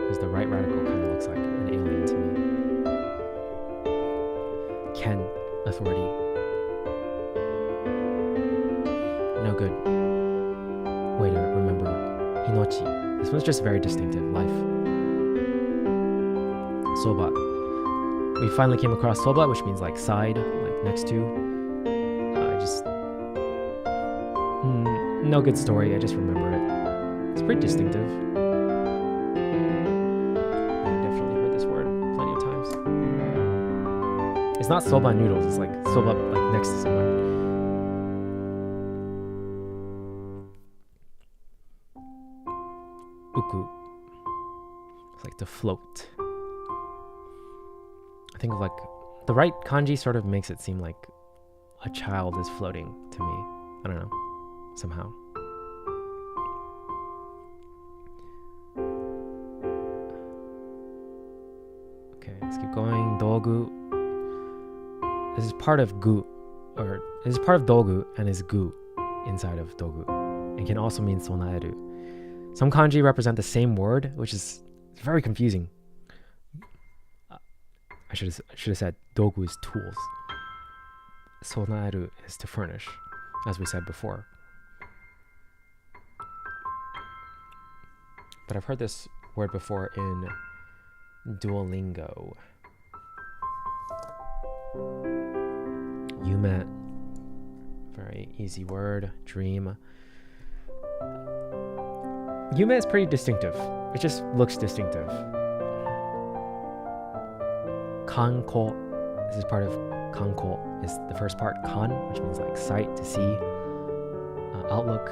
Because the right radical kind of looks like an alien to me. Ken, authority. No good. Way to remember. Inochi. This one's just very distinctive. Life. Soba. We finally came across soba, which means like side, like next to. No good story. I just remember it. It's pretty distinctive. I've definitely heard this word plenty of times. It's not soba noodles. It's like soba like next to someone. Uku. It's like to float. I think of like the right kanji sort of makes it seem like a child is floating to me. I don't know. Somehow. Okay, let's keep going. Dogu. This is part of gu, or this is part of dogu and is gu inside of dogu. It can also mean sonaeru. Some kanji represent the same word, which is very confusing. I should have said dogu is tools. Sonaeru is to furnish, as we said before. But I've heard this word before in Duolingo. Yume. Very easy word. Dream. Yume is pretty distinctive. It just looks distinctive. Kanko. This is part of kanko. Is the first part. Kan, which means like sight, to see. Outlook.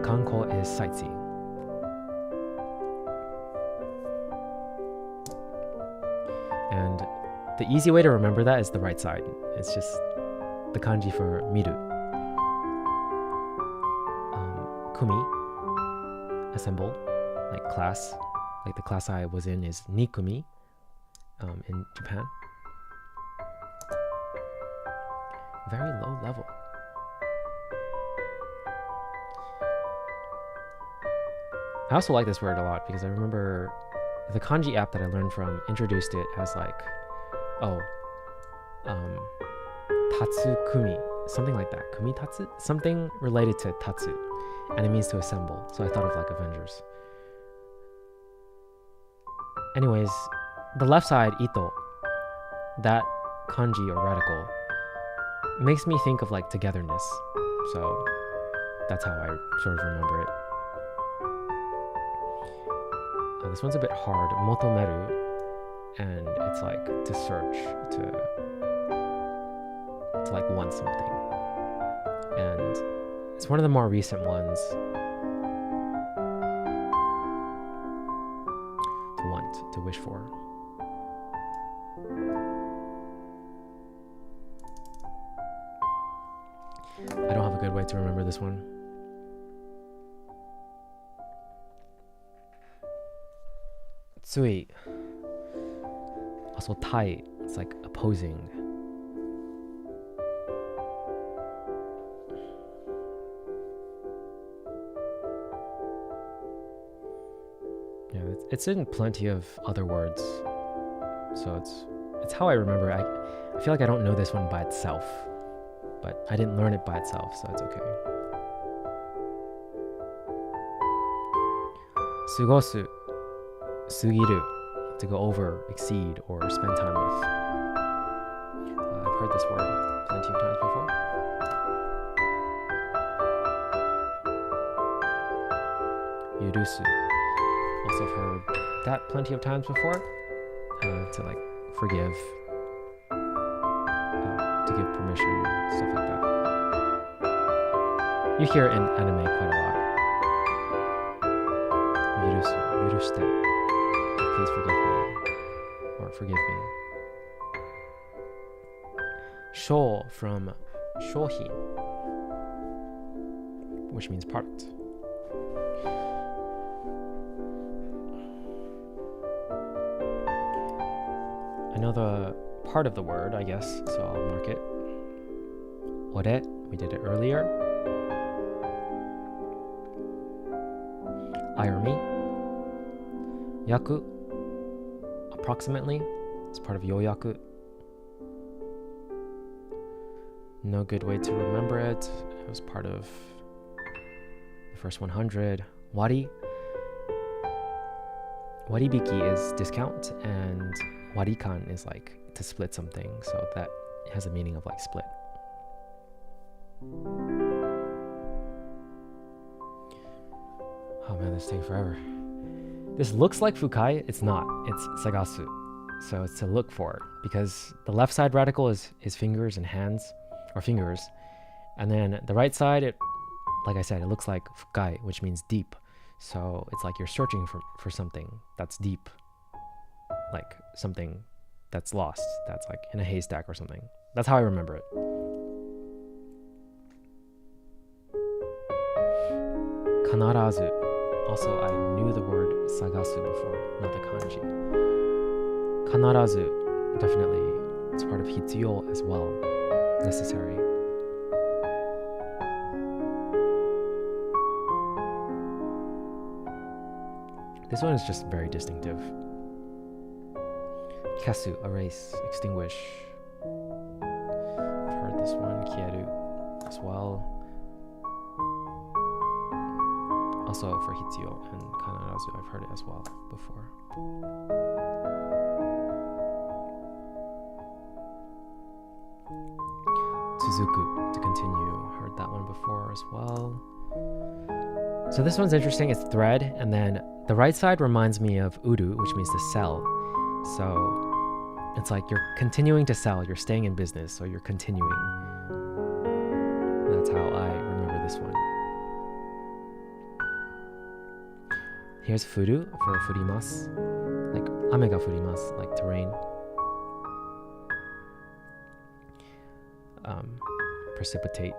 Kanko is sightseeing. And the easy way to remember that is the right side. It's just the kanji for miru. Kumi, assemble, like class. Like the class I was in is nikumi in Japan. Very low level. I also like this word a lot because I remember the kanji app that I learned from introduced it as like, tatsukumi, something like that. Kumitatsu? Something related to tatsu. And it means to assemble. So I thought of like Avengers. Anyways, the left side, ito, that kanji or radical, makes me think of like togetherness. So that's how I sort of remember it. This one's a bit hard. Motomeru, and it's like to search, to like want something. And it's one of the more recent ones. To want, to wish for. I don't have a good way to remember this one. Tsui. Also tai. It's like opposing. Yeah, it's in plenty of other words. So it's how I remember it. I feel like I don't know this one by itself, but I didn't learn it by itself, so it's okay. Sugosu, sugiru, to go over, exceed, or spend time with. I've heard this word plenty of times before. Yurusu, also I've heard that plenty of times before. To like forgive, to give permission, stuff like that. You hear it in anime quite a lot. Yurusu, yurushite, please forgive me, or forgive me. Sho from shohi, which means product. I know the part of the word, I guess, so I'll mark it. Ore, we did it earlier. Irony. Yaku, approximately. It's part of yoyaku. No good way to remember it. It was part of the first 100. Wari. Waribiki is discount, and warikan is like to split something, so that has a meaning of like split. Oh man, this is taking forever. This looks like fukai. It's not. It's sagasu. So it's to look for, because the left side radical is fingers and hands, or fingers, and then the right side, it, like I said, it looks like fukai, which means deep. So it's like you're searching for something that's deep, like something that's lost, that's like in a haystack or something. That's how I remember it. Kanarazu. Also, I knew the word sagasu before, not the kanji. Kanarazu, definitely, it's part of hitsuyo as well, necessary. This one is just very distinctive. Kasu, erase, extinguish. I've heard this one, kieru, as well. Also for hitsuyo and kanarazu, I've heard it as well before. Tsuzuku, to continue, heard that one before as well. So this one's interesting, it's thread, and then the right side reminds me of uru, which means to sell. So it's like you're continuing to sell, you're staying in business, so you're continuing. That's how I remember this one. Here's furu for furimasu, like ame ga furimasu, like to rain. Precipitate.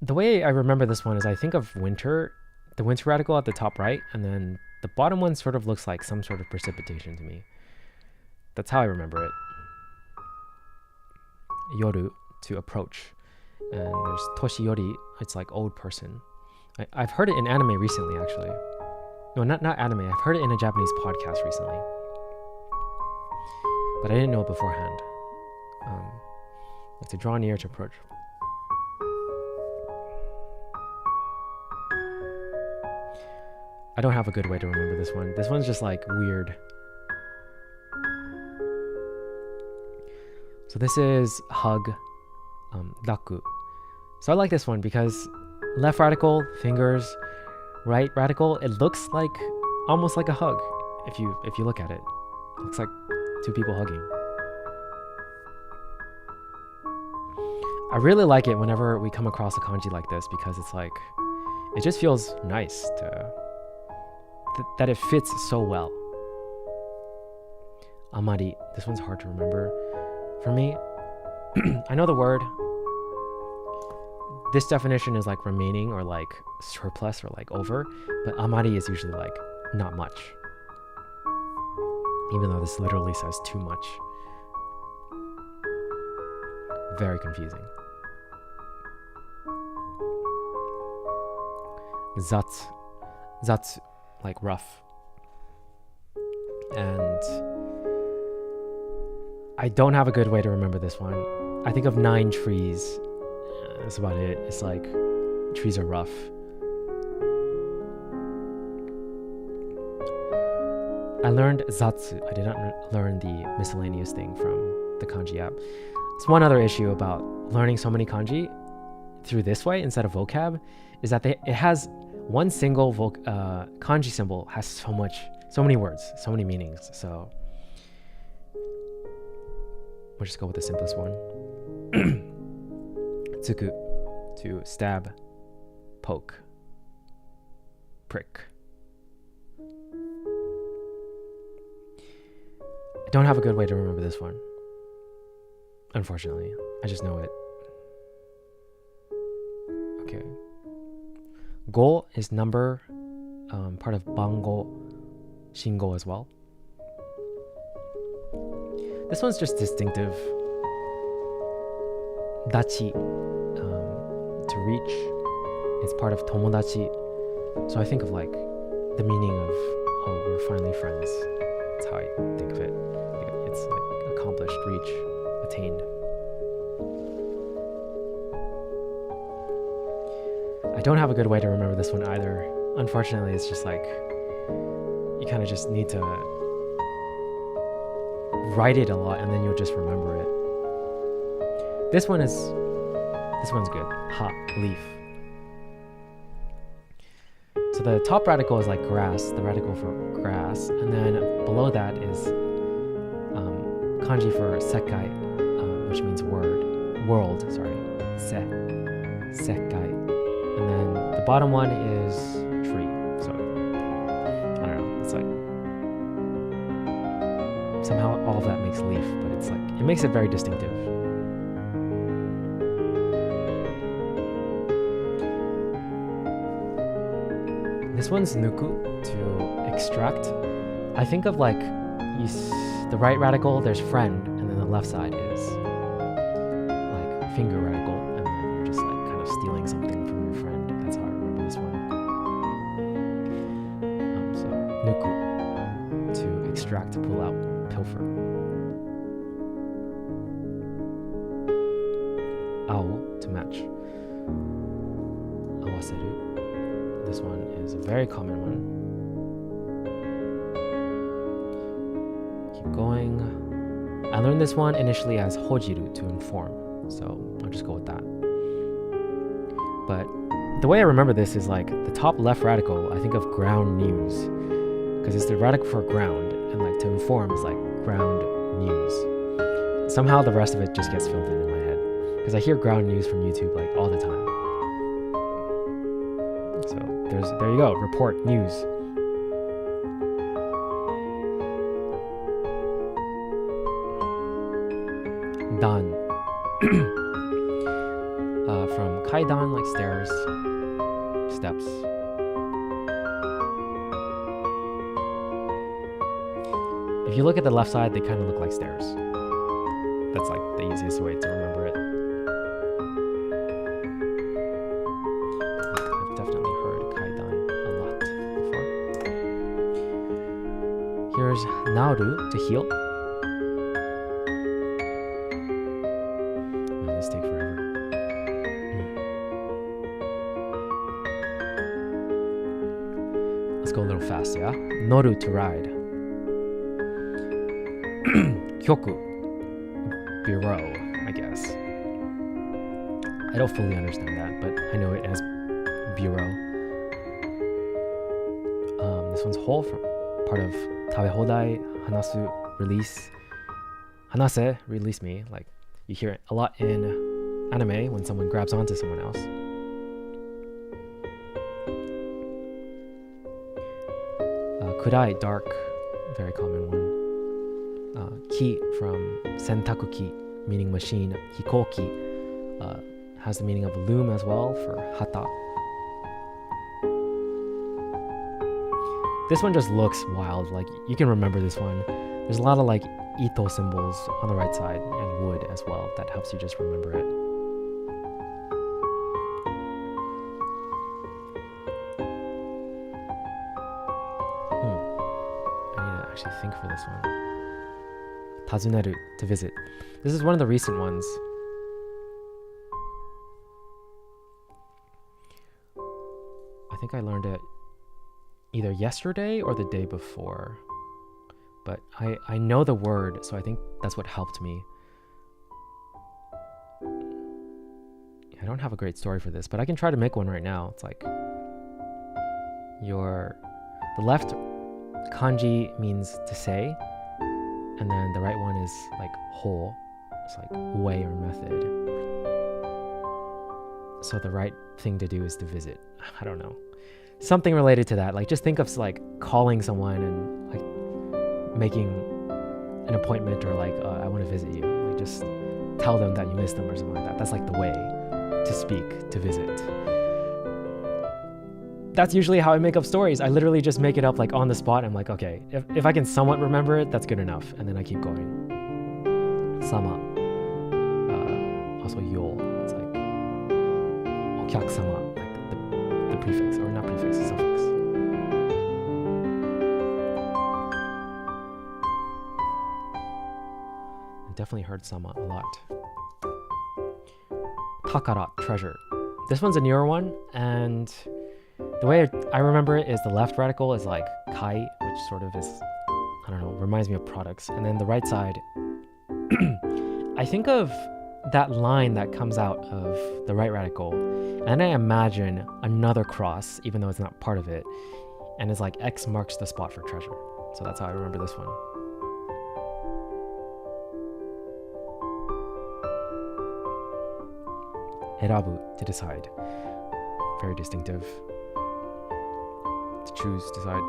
The way I remember this one is I think of winter, the winter radical at the top right, and then the bottom one sort of looks like some sort of precipitation to me. That's how I remember it. Yoru, to approach. And there's toshi yori, it's like old person. I've heard it in anime recently, actually. No, not anime. I've heard it in a Japanese podcast recently. But I didn't know it beforehand. Like to draw near, to approach. I don't have a good way to remember this one. This one's just like weird. So this is hug, daku. So I like this one because left radical, fingers, right radical, it looks like almost like a hug if you look at it. It looks like two people hugging. I really like it whenever we come across a kanji like this because it's like, it just feels nice that it fits so well. Amari, this one's hard to remember for me. I know the word. This definition is like remaining or like surplus or like over, but amari is usually like not much. Even though this literally says too much. Very confusing. Zatsu. Zatsu, like rough. And I don't have a good way to remember this one. I think of 9 trees. That's about it. It's like trees are rough. I learned zatsu. I did not learn the miscellaneous thing from the kanji app. It's one other issue about learning so many kanji through this way instead of vocab is that it has one single kanji symbol has so many words, so many meanings. So we'll just go with the simplest one. Tsuku, to stab, poke, prick. I don't have a good way to remember this one. Unfortunately, I just know it. Okay. Go is number, part of bango, shingo as well. This one's just distinctive. Dachi, to reach. It's part of tomodachi. So I think of like the meaning of, oh, we're finally friends. That's how I think of it. It's like accomplished, reach, attained. I don't have a good way to remember this one either. Unfortunately, it's just like you kind of just need to write it a lot and then you'll just remember it. This one's good. Ha, leaf. So the top radical is like grass, the radical for grass, and then below that is kanji for sekai, which means world, sorry, sekai. And then the bottom one is tree. So I don't know, it's like somehow all of that makes leaf, but it's like it makes it very distinctive. This one's nuku, to extract. I think of like the right radical, there's friend, and then the left side is like finger radical, and then you're just like kind of stealing something from your friend. That's how I remember this one. So nuku, to extract, to pull out, pilfer. Ao, to match. Awaseru. This one is a very common one. Keep going. I learned this one initially as hojiru, to inform. So I'll just go with that. But the way I remember this is like the top left radical, I think of ground news. Because it's the radical for ground. And like to inform is like ground news. Somehow the rest of it just gets filled in my head. Because I hear ground news from YouTube like all the time. So there you go, report, news. Dan. From kaidan, like stairs, steps. If you look at the left side, they kind of look like stairs. That's like the easiest way to remember it. I've definitely heard kaidan a lot before. Here's naru, to heal. Man, this takes forever. Let's go a little fast, yeah? Noru, to ride. Kyoku, bureau, I guess. I don't fully understand that, but I know it as bureau. This one's whole, from part of tabehodai, hanasu, release. Hanase, release me. Like you hear it a lot in anime when someone grabs onto someone else. Kudai, dark, very common one. Ki, from sentaku-ki, meaning machine. Hikoki has the meaning of loom as well, for hata. This one just looks wild. Like you can remember this one. There's a lot of like ito symbols on the right side and wood as well. That helps you just remember it. think for this one. Tazuneru, to visit. This is one of the recent ones. I think I learned it either yesterday or the day before. But I know the word, so I think that's what helped me. I don't have a great story for this, but I can try to make one right now. It's like the left kanji means to say, and then the right one is like ho. It's like way or method. So the right thing to do is to visit. I don't know. Something related to that. Like just think of like calling someone and like making an appointment, or like I want to visit you. Like just tell them that you miss them or something like that. That's like the way to speak, to visit. That's usually how I make up stories. I literally just make it up like on the spot. I'm like, okay, if I can somewhat remember it, that's good enough. And then I keep going. Sama. Also yo. It's like okyakusama, like the prefix, or not prefix, the suffix. I definitely heard sama a lot. Takara, treasure. This one's a newer one, and the way I remember it is the left radical is like kai, which sort of is, I don't know, reminds me of products. And then the right side, I think of that line that comes out of the right radical, and I imagine another cross, even though it's not part of it, and it's like X marks the spot for treasure. So that's how I remember this one. Herabu, to decide. Very distinctive. To choose, decide.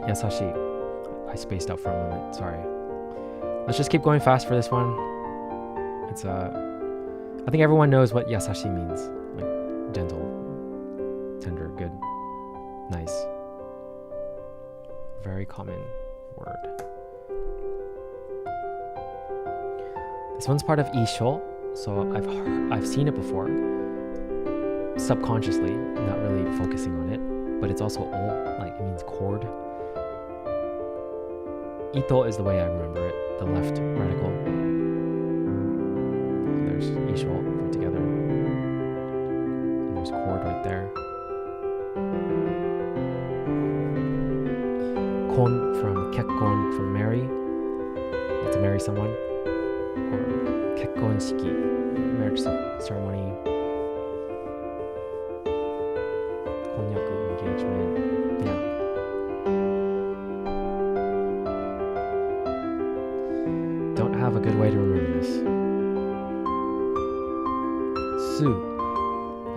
Yasashi. I spaced out for a moment, sorry. Let's just keep going fast for this one. It's I think everyone knows what yasashi means. Like gentle, tender, good, nice. Very common word. This one's part of Isho, so I've seen it before, subconsciously, not really focusing on it, but it's also o, like it means cord. Ito is the way I remember it, the left radical. There's Isho for together, and there's cord right there. Kon from kekkon, from marry, like to marry someone, or kekkon shiki, marriage ceremony, konyaku, engagement, yeah. Don't have a good way to remember this.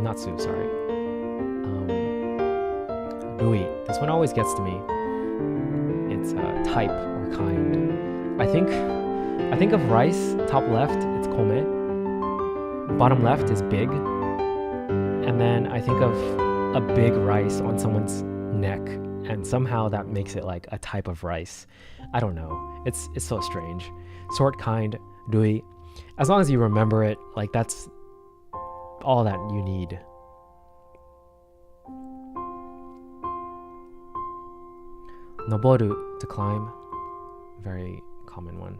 Not Sue, sorry. Rui, this one always gets to me. It's type or kind. I think of rice, top left, it's kome. Bottom left is big. And then I think of a big rice on someone's neck, and somehow that makes it like a type of rice. I don't know. It's so strange. Sort, kind, rui. As long as you remember it, like that's all that you need. Noboru, to climb. Very common one.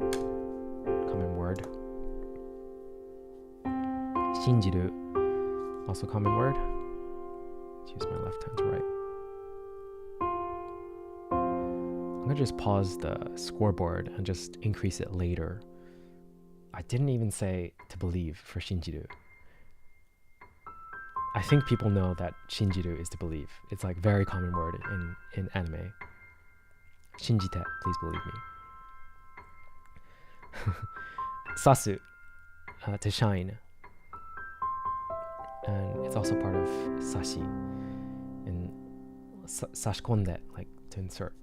Common word. Shinjiru, also common word. Let's use my left hand to right. I'm gonna just pause the scoreboard and just increase it later. I didn't even say to believe for Shinjiru. I think people know that Shinjiru is to believe. It's like very common word in anime. Shinjite, please believe me. Sasu, to shine. And it's also part of sashi. And sashikonde, like to insert.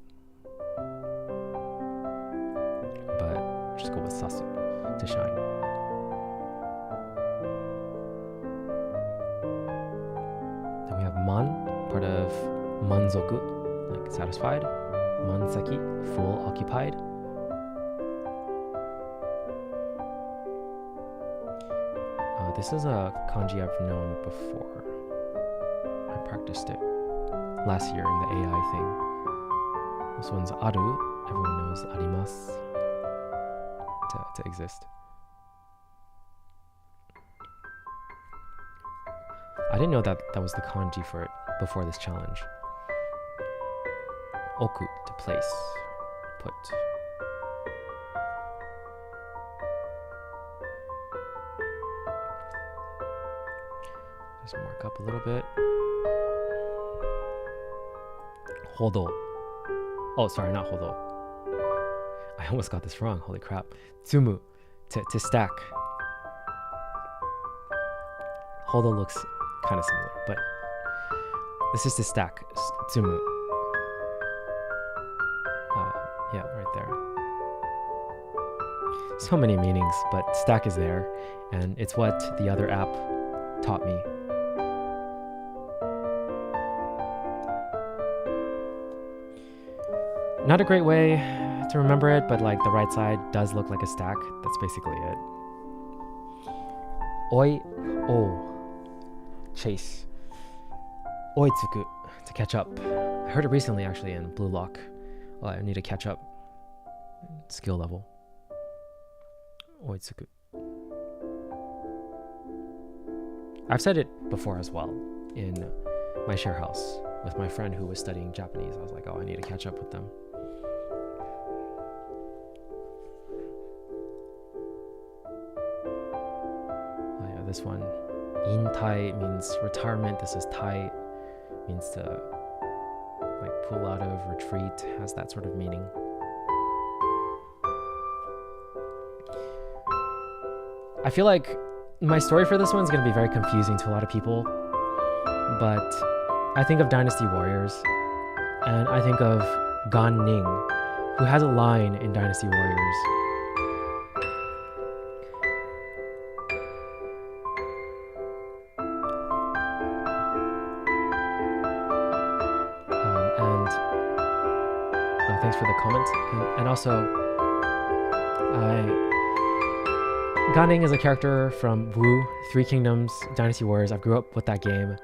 But just go with sasu, to shine. Then we have man, part of manzoku, like satisfied. Manseki, full, occupied. this is a kanji I've known before. I practiced it last year in the AI thing. This one's aru. Everyone knows arimasu to exist. I didn't know that was the kanji for it before this challenge. Oku, to place, put. Just mark up a little bit. Hodo. Oh, sorry, not hodo. I almost got this wrong. Holy crap. Tsumu, to stack. Hodo looks kind of similar, but this is to stack. Tsumu. Yeah, right there. So many meanings, but stack is there, and it's what the other app taught me. Not a great way to remember it, but like the right side does look like a stack. That's basically it. Oi, oh, chase. Oitsuku, to catch up. I heard it recently actually in Blue Lock. Well, I need to catch up. Skill level. Oitsuku. I've said it before as well in my share house with my friend who was studying Japanese. I was like, oh, I need to catch up with them. Oh yeah, this one. Intai means retirement. This is tai, means to like pull out of, retreat, has that sort of meaning. I feel like my story for this one is going to be very confusing to a lot of people, but I think of Dynasty Warriors, and I think of Gan Ning, who has a line in Dynasty Warriors. Thanks for the comment. And also, Gan Ning is a character from Wu, Three Kingdoms, Dynasty Warriors. I grew up with that game.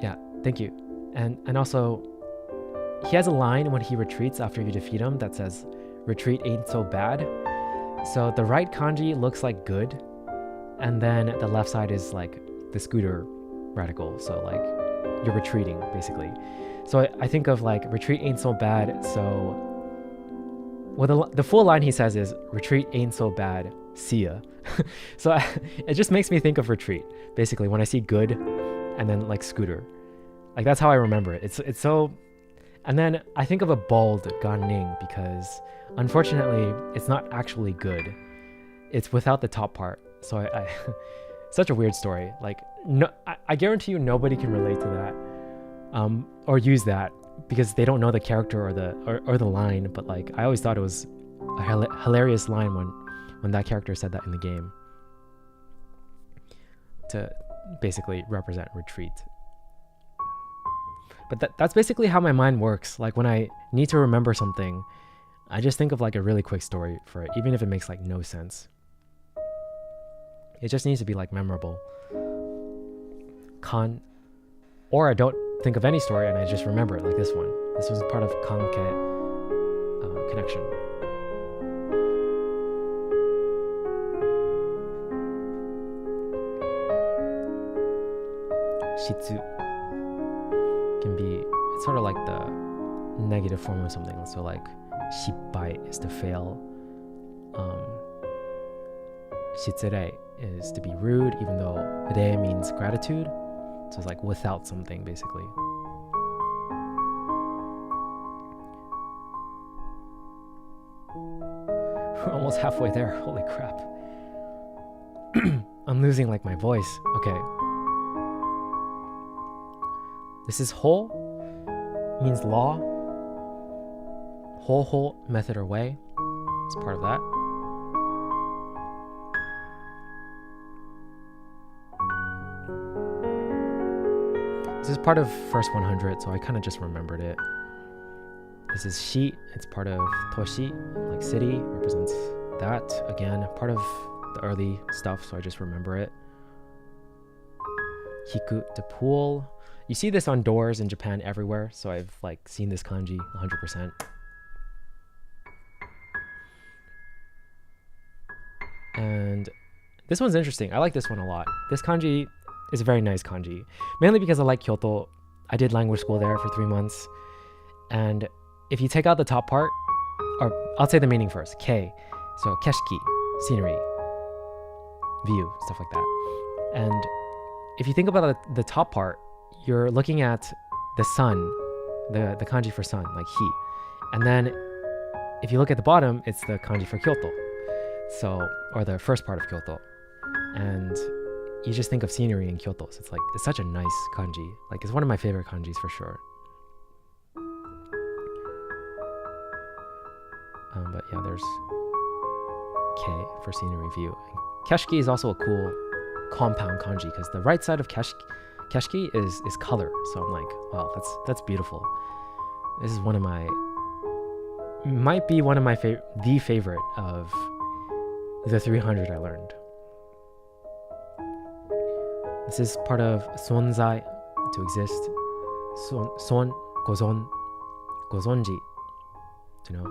Yeah, thank you. And also, he has a line when he retreats after you defeat him that says, "Retreat ain't so bad." So the right kanji looks like good, and then the left side is like the scooter radical. So like you're retreating basically. So I think of like retreat ain't so bad. So well, the full line he says is retreat ain't so bad. See ya. So it just makes me think of retreat basically when I see good and then like scooter. Like that's how I remember it. It's so. And then I think of a bald Gan Ning because unfortunately it's not actually good. It's without the top part. So I such a weird story. Like no, I guarantee you nobody can relate to that. Or use that because they don't know the character or the line, but like I always thought it was a hilarious line when that character said that in the game to basically represent retreat. But that's basically how my mind works. Like when I need to remember something, I just think of like a really quick story for it, even if it makes like no sense. It just needs to be like memorable. Or I don't think of any story and I just remember it, like this one. This was part of Kanke connection. Shitsu can be, it's sort of like the negative form of something. So like shippai is to fail. Shitsurei is to be rude, even though re means gratitude. So it's like without something, basically. We're almost halfway there. Holy crap. I'm losing like my voice. Okay. This is ho, means law. Ho, method or way. It's part of that. This is part of first 100, so I kind of just remembered it. This is shi, it's part of toshi, like city, represents that again, part of the early stuff, so I just remember it. Hiku, to pull. You see this on doors in Japan everywhere, so I've like seen this kanji 100%. And this one's interesting. I like this one a lot. This kanji is a very nice kanji, mainly because I like Kyoto. I did language school there for 3 months, and if you take out the top part, or I'll say the meaning first, K, so keshiki, scenery, view, stuff like that. And if you think about the top part, you're looking at the sun, the kanji for sun, like hi. And then if you look at the bottom, it's the kanji for Kyoto. So, or the first part of Kyoto. And you just think of scenery in Kyoto. So it's such a nice kanji. Like, it's one of my favorite kanjis for sure. But yeah, there's K for scenery view. And keshiki is also a cool compound kanji because the right side of keshiki is color. So I'm like, wow, that's beautiful. This is might be one of my the favorite of the 300 I learned. This is part of sonzai, to exist. Son, gozon, gozonji, to know.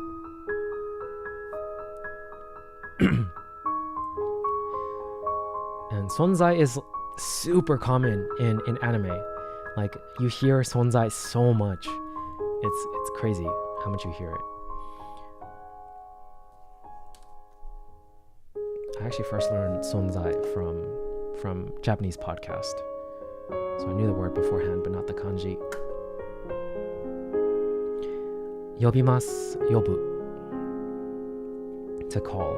And sonzai is super common in anime. Like, you hear sonzai so much. It's crazy how much you hear it. I actually first learned sonzai from Japanese podcast. So I knew the word beforehand, but not the kanji. Yobimasu, yobu, to call.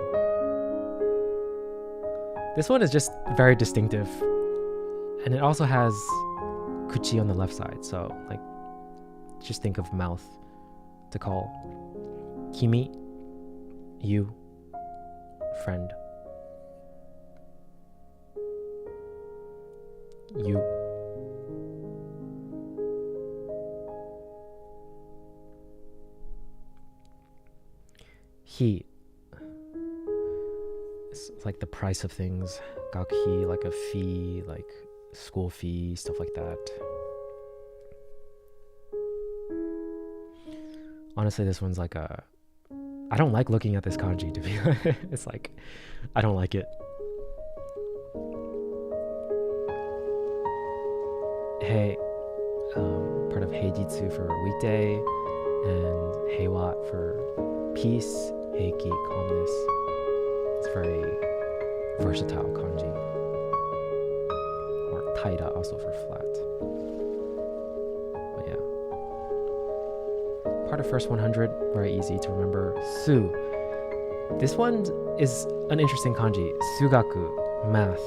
This one is just very distinctive, and it also has kuchi on the left side, so like, just think of mouth, to call. Kimi, you, friend. You. He. It's like the price of things. Gakhi, like a fee, like school fee, stuff like that. Honestly, this one's like I don't like looking at this kanji, to be honest. It's like, I don't like it. Hey, part of heijitsu for weekday, and heiwa for peace, heiki, calmness. It's very versatile kanji. Or taira, also for flat. But yeah. Part of first 100, very easy to remember. Su. This one is an interesting kanji. Sugaku, math.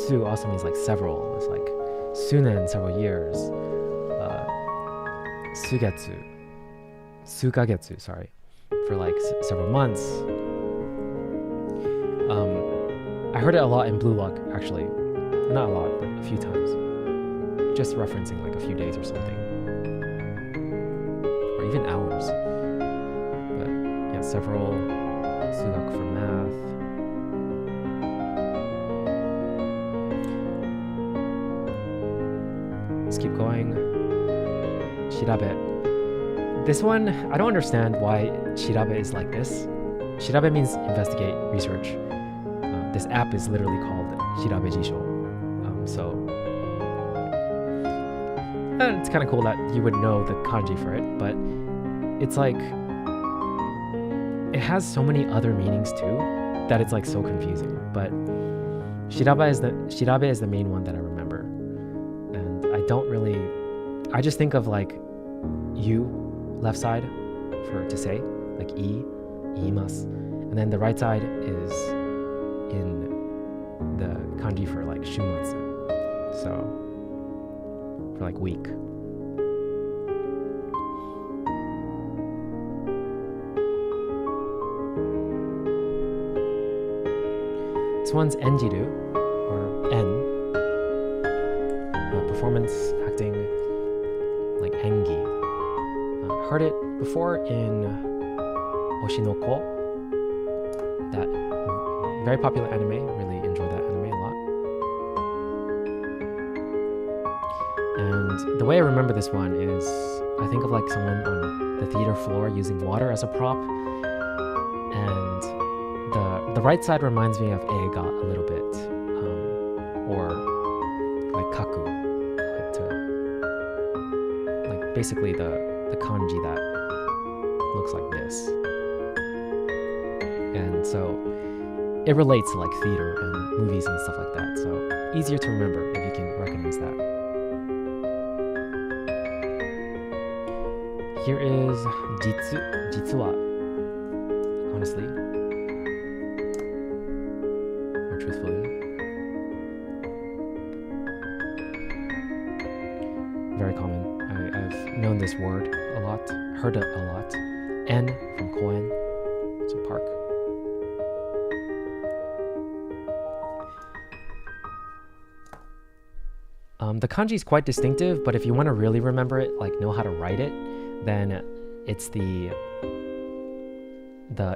Su also means like several. It's like sunen, several years. Sukagetsu, sorry, for like several months. I heard it a lot in Blue Lock, actually. Not a lot, but a few times. Just referencing like a few days or something. Or even hours. But yeah, several. Sugaku for math. Let's keep going. Shirabe. This one, I don't understand why shirabe is like this. Shirabe means investigate, research. This app is literally called Shirabe Jisho. It's kind of cool that you would know the kanji for it, but it's like, it has so many other meanings too that it's like so confusing. But shirabe is the main one that I remember. And I just think of like you, left side, for to say, like iimasu. And then the right side is in the kanji for like shumatsu. So, for like week. This one's enjiru, or en. Performance, acting, like engi. Heard it before in Oshinoko, that Very popular anime. Really enjoy that anime a lot. And the way I remember this one is I think of like someone on the theater floor using water as a prop. And the right side reminds me of eiga a little bit. Or like kaku. Like basically the kanji that looks like this. And so it relates to like theater and movies and stuff like that. So easier to remember if you can recognize that. Here is jitsu wa. Honestly. Or truthfully. Very common. I've known this word a lot, heard it a lot. En from koen, so park. The kanji is quite distinctive, but if you want to really remember it, like know how to write it, then it's the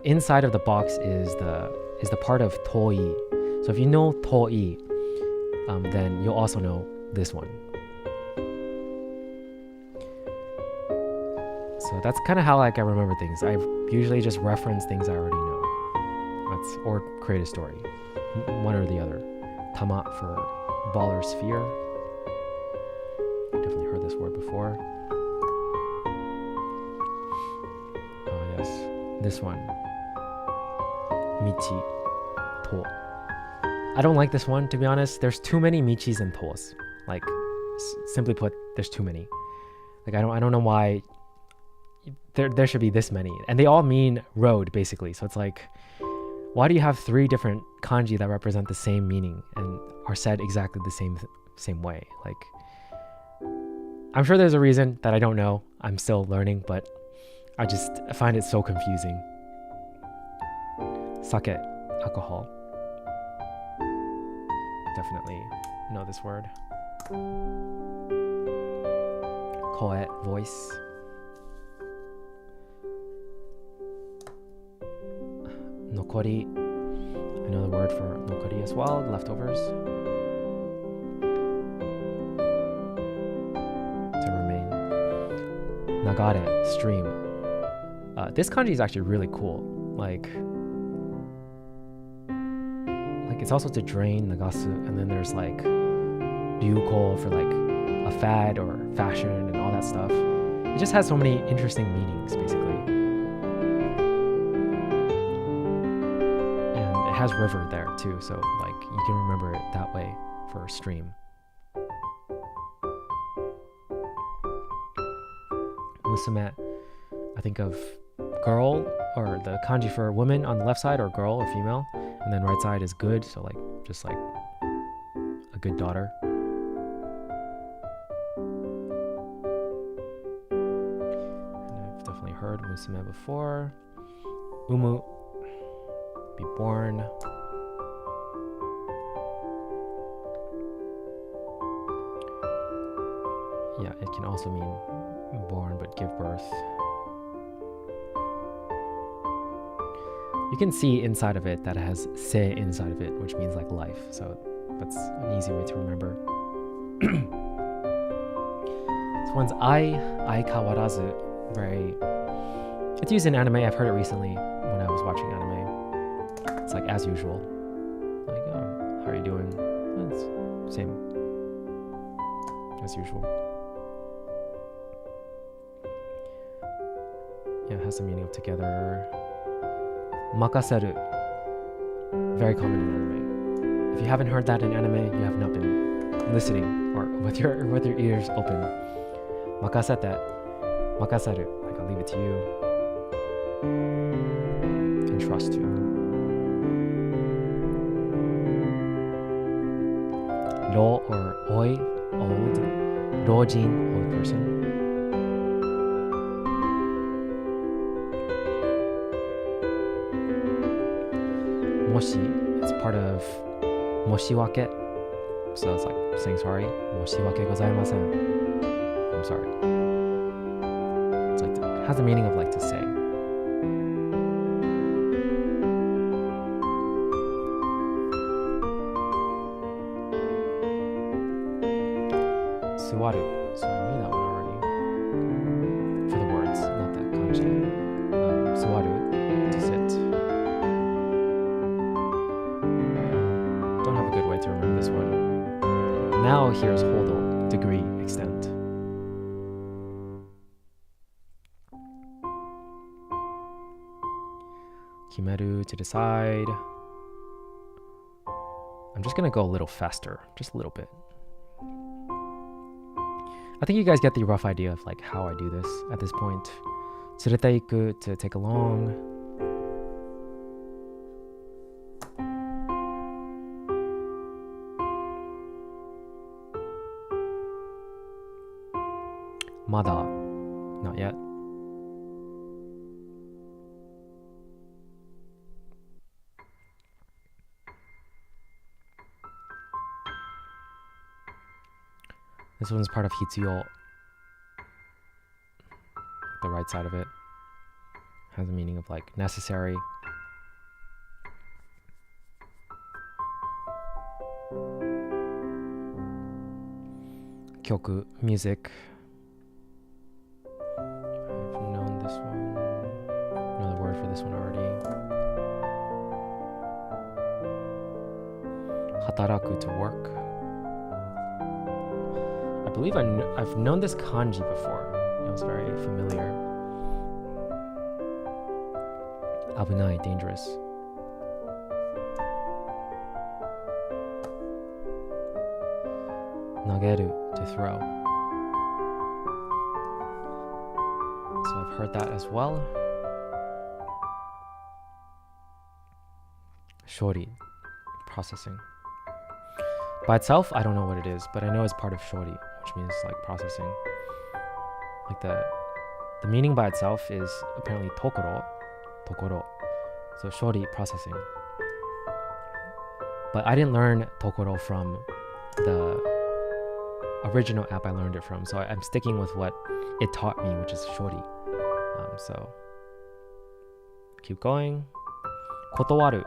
inside of the box is the part of toi. So if you know toi, then you'll also know this one. So that's kind of how like I remember things. I usually just reference things I already know. Or create a story. One or the other. Tama for ball or sphere. Definitely heard this word before. Oh yes, this one. Michi. To. I don't like this one, to be honest. There's too many michis and tos. Like, simply put, there's too many. Like I don't know why there should be this many, and they all mean road basically. So it's like, why do you have 3 different kanji that represent the same meaning and are said exactly the same way? Like, I'm sure there's a reason that I don't know. I'm still learning, but I just find it so confusing. Sake, alcohol. Definitely know this word. Koe, voice. Nokori, another word for nokori as well, leftovers. To remain. Nagare, stream. This kanji is actually really cool. Like it's also to drain, nagasu, and then there's like ryuko for like a fad or fashion and all that stuff. It just has so many interesting meanings, basically. It has river there too, so like you can remember it that way for stream. Musume, I think of girl, or the kanji for woman on the left side, or girl or female, and then right side is good, so like just like a good daughter. And I've definitely heard musume before. Umu, be born. Yeah, it can also mean born, but give birth. You can see inside of it that it has se inside of it, which means like life. So that's an easy way to remember. This one's ai kawarazu. Very. It's used in anime. I've heard it recently when I was watching anime. It's like as usual. Like, oh, how are you doing? It's same as usual. Yeah, it has the meaning of together. Makaseru. Very common in anime. If you haven't heard that in anime, you have not been listening or with your ears open. Makasete. Makaseru. Like, I'll leave it to you. And trust you. Ro or oi, old. Rojin, old person. Moshi, it's part of moshiwake. So it's like saying sorry. Moshiwake gozaimasen. I'm sorry. It's like it has the meaning of like to say. Suwaru. So I knew that one already. For the words, not the kanji. Suwaru, to sit. Don't have a good way to remember this one. Now here's hodo, degree, extent. Kimeru, to decide. I'm just gonna go a little faster, just a little bit. I think you guys get the rough idea of like how I do this at this point. Tsuruteiku, to take along. Mada, not yet. This one's part of hitsuyo. The right side of it has the meaning of like necessary. Kyoku, music. I've known this one. I know the word for this one already. Hataraku, to work. I believe I've known this kanji before. It was very familiar. Abunai, dangerous. Nageru, to throw. So I've heard that as well. Shori, processing. By itself, I don't know what it is, but I know it's part of shori, which means like processing. Like the meaning by itself is apparently tokoro. So shori, processing. But I didn't learn tokoro from the original app I learned it from, so I'm sticking with what it taught me, which is shori. So keep going. Kotowaru.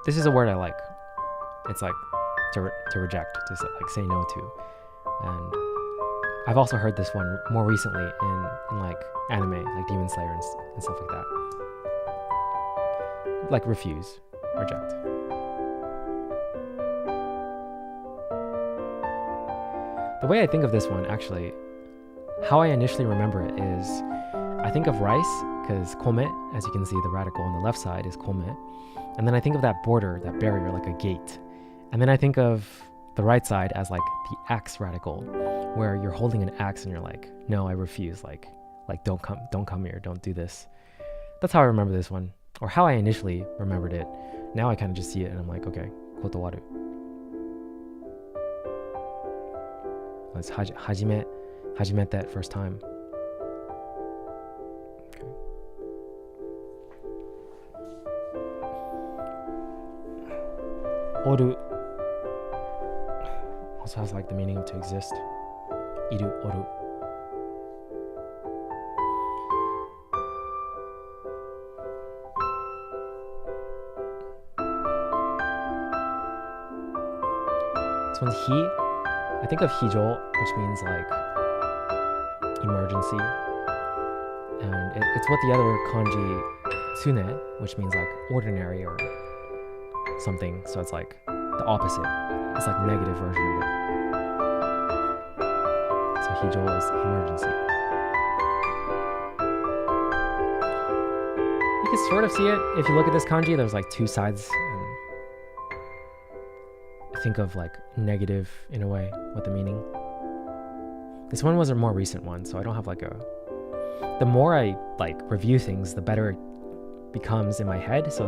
This is a word I like. It's like to reject, to like say no to. And I've also heard this one more recently in like anime, like Demon Slayer and stuff like that. Like refuse, reject. The way I think of this one, actually, how I initially remember it is, I think of rice, because kome, as you can see, the radical on the left side is kome. And then I think of that border, that barrier, like a gate. And then I think of the right side as like the axe radical, where you're holding an axe and you're like, no, I refuse. Like don't come here, don't do this. That's how I remember this one, or how I initially remembered it. Now I kind of just see it and I'm like, okay, kotowaru. Let's hajimete, first time. Okay. Oru also has like the meaning of to exist. Iru, oru. This one's hi. I think of hijo, which means like emergency. And it's what the other kanji tsune, which means like ordinary or something. So it's like the opposite. It's like negative version of it. So hijo is emergency. You can sort of see it. If you look at this kanji, there's like two sides. Think of like negative in a way, what the meaning. This one was a more recent one, so I don't have like a... The more I like review things, the better it becomes in my head. So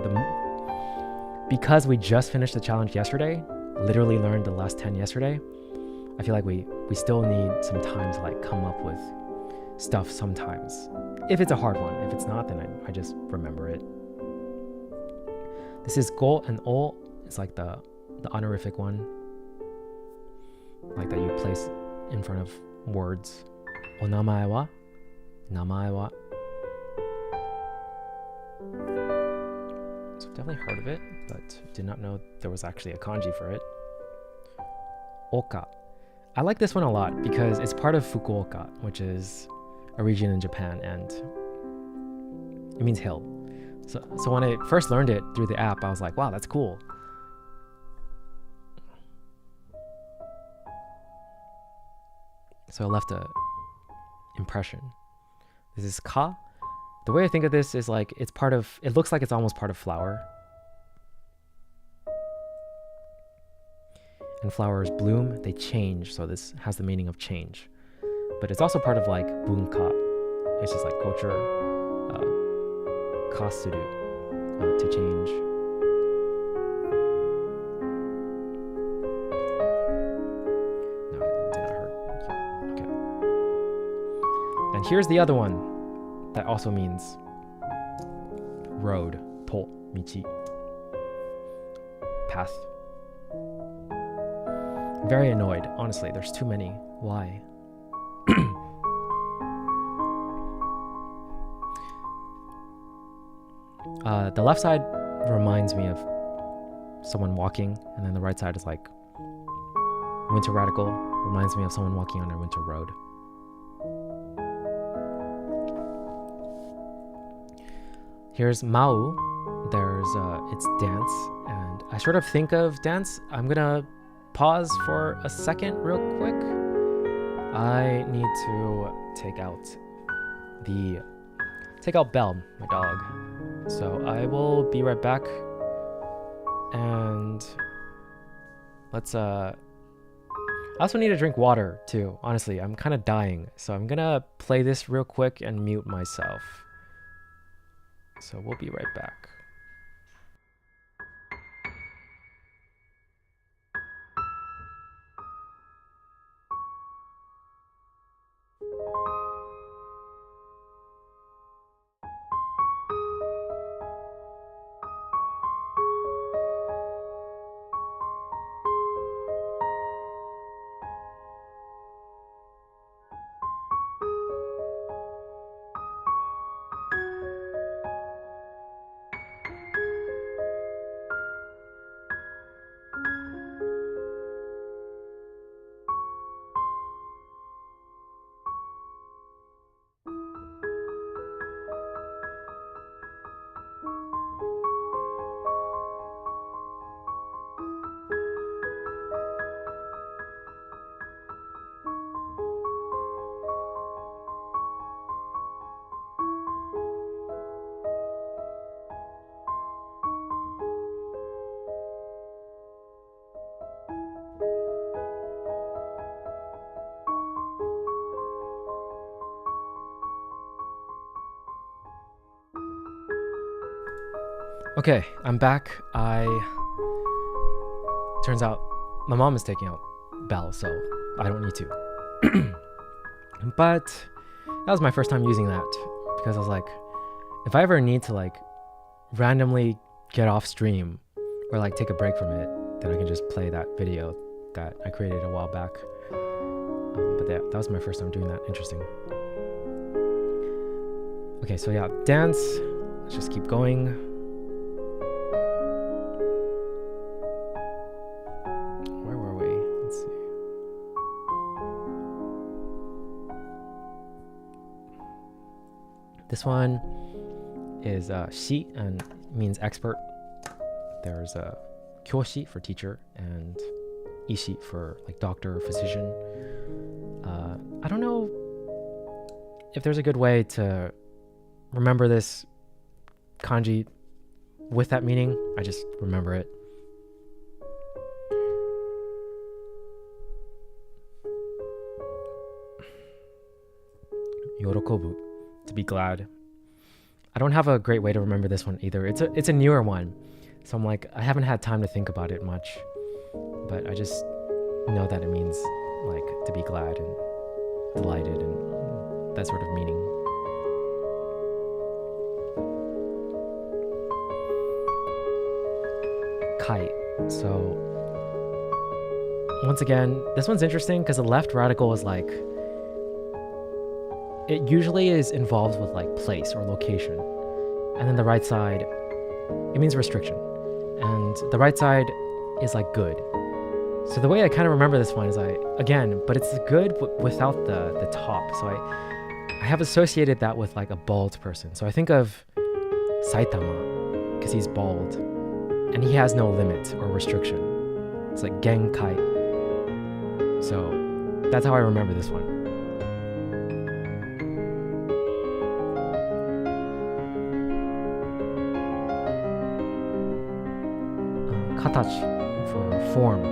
because we just finished the challenge yesterday, literally learned the last 10 yesterday, I feel like we still need some time to like come up with stuff sometimes. If it's a hard one. If it's not, then I just remember it. This is go and o. It's like the honorific one, like that you place in front of words. Onamae wa, namae wa. So I've definitely heard of it, but did not know there was actually a kanji for it. Oka. I like this one a lot because it's part of Fukuoka, which is a region in Japan, and it means hill. So when I first learned it through the app, I was like, wow, that's cool. So I left a impression. This is ka. The way I think of this is like it looks like it's almost part of flower. And flowers bloom, they change, so this has the meaning of change. But it's also part of like bunka. It's just like culture, kasuru, to change. No, it did not hurt. Okay. And here's the other one that also means road, to, michi, path. Very annoyed, honestly. There's too many. Why? The left side reminds me of someone walking, and then the right side is like winter radical. Reminds me of someone walking on a winter road. Here's Mau. There's it's dance, and I sort of think of dance. I'm gonna pause for a second real quick. I need to take out Belle, my dog. So I will be right back. And let's I also need to drink water too. Honestly, I'm kind of dying. So I'm gonna play this real quick and mute myself. So we'll be right back. Okay, I'm back. Turns out my mom is taking out Belle, so I don't need to. But that was my first time using that because I was like, if I ever need to like randomly get off stream or like take a break from it, then I can just play that video that I created a while back. But that was my first time doing that. Interesting. Okay, so yeah, dance. Let's just keep going. This one is shi and means expert. There's a kyoshi for teacher and ishi for like doctor or physician. I don't know if there's a good way to remember this kanji with that meaning. I just remember it. Yorokobu, to be glad. I don't have a great way to remember this one either. It's a newer one, so I'm like, I haven't had time to think about it much, but I just know that it means like to be glad and delighted and that sort of meaning. Kai. So once again, this one's interesting because the left radical is like, it usually is involved with like place or location, and then the right side, it means restriction, and the right side is like good. So the way I kind of remember this one is but it's good without the top. So I have associated that with like a bald person. So I think of Saitama because he's bald and he has no limit or restriction. It's like genkai. So that's how I remember this one. Katachi for form.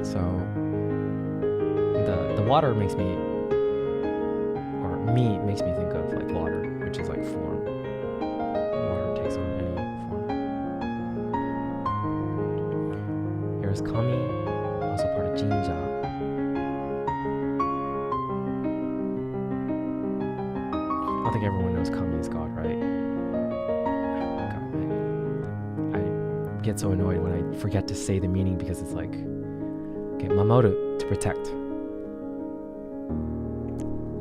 So the water makes me think of like water, which is like form. Water takes on any form. Here's Kami, also part of Jinja. I don't think everyone knows Kami is God, right? God, I get so annoyed when I forget to say the meaning because it's like, okay, Mamoru, to protect.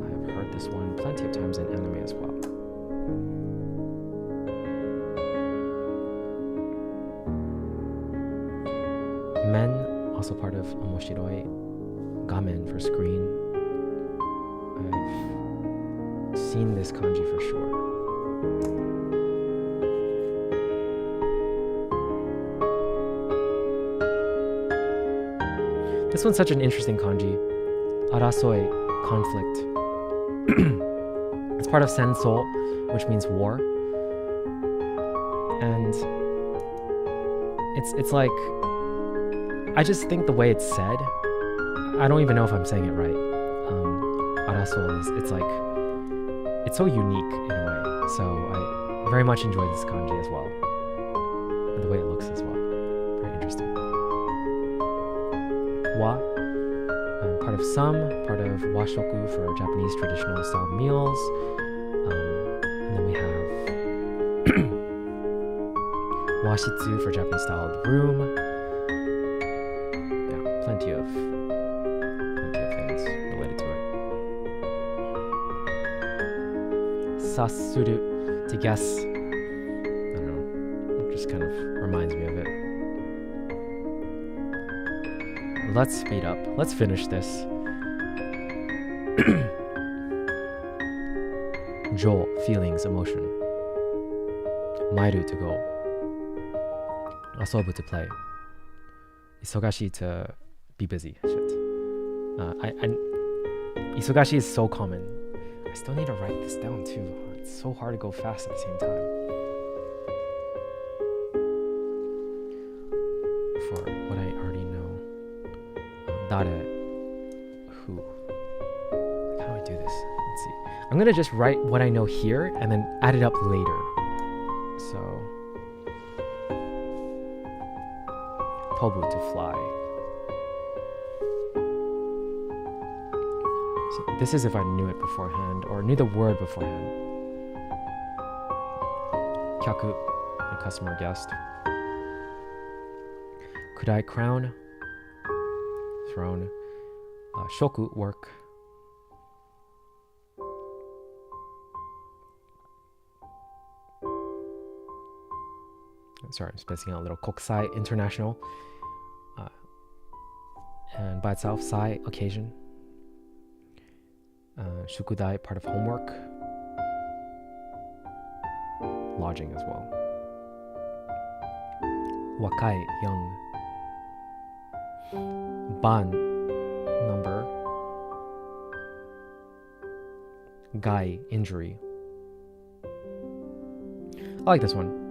I've heard this one plenty of times in anime as well. Men, also part of Omoshiroi. Gamen for screen. I've seen this kanji for sure. This one's such an interesting kanji. Arasoi, conflict. It's part of Sensou, which means war. And it's like, I just think the way it's said, I don't even know if I'm saying it right. Arasoi it's like, it's so unique in a way. So I very much enjoy this kanji as well. And the way it looks as well. Very interesting. Wa, part of some, part of washoku for Japanese traditional style meals. And then we have washitsu for Japanese style room. Yeah, plenty of things related to it. Sasuru, to guess. I don't know. It just kind of reminds me of it. Let's speed up. Let's finish this. Jo, feelings, emotion. Mairu, to go. Asobu, to play. Isogashi, to be busy. Shit. Isogashi is so common. I still need to write this down too. It's so hard to go fast at the same time. For what I already know. Dare, who. How do I do this? Let's see. I'm gonna just write what I know here and then add it up later. So, Tobu, to fly. So this is if I knew it beforehand or knew the word beforehand. Kyaku, a customer, guest. Kudai, crown. Throne. Shoku, work. Sorry, I'm spacing out a little. Kokusai, international. And by itself, sai, occasion. Shukudai, part of homework. Lodging as well. Wakai, young. Ban, number. Gai, injury. I like this one.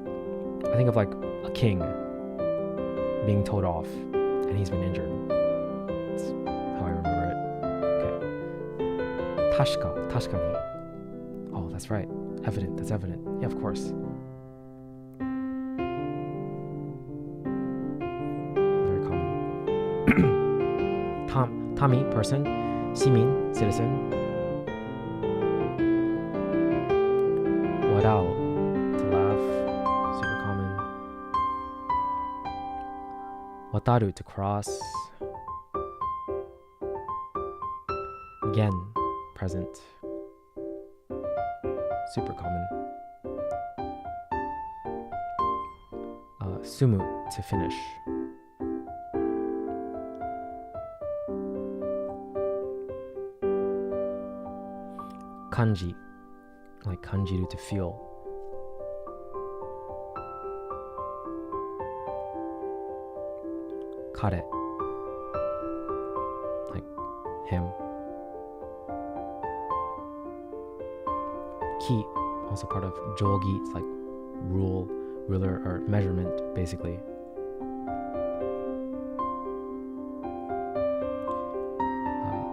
I think of like a king being told off and he's been injured. That's how I remember it. Okay. Tashka, tashkani. Oh, that's right. Evident, that's evident. Yeah, of course. Very common. Tami, person. Simin, citizen. Warao, to laugh. Super common. Wataru, to cross. Gen, present. Super common. Sumu, to finish. kanji, like kanjiru, to feel. Kare, like him. Ki, also part of jogi, it's like ruler or measurement, basically.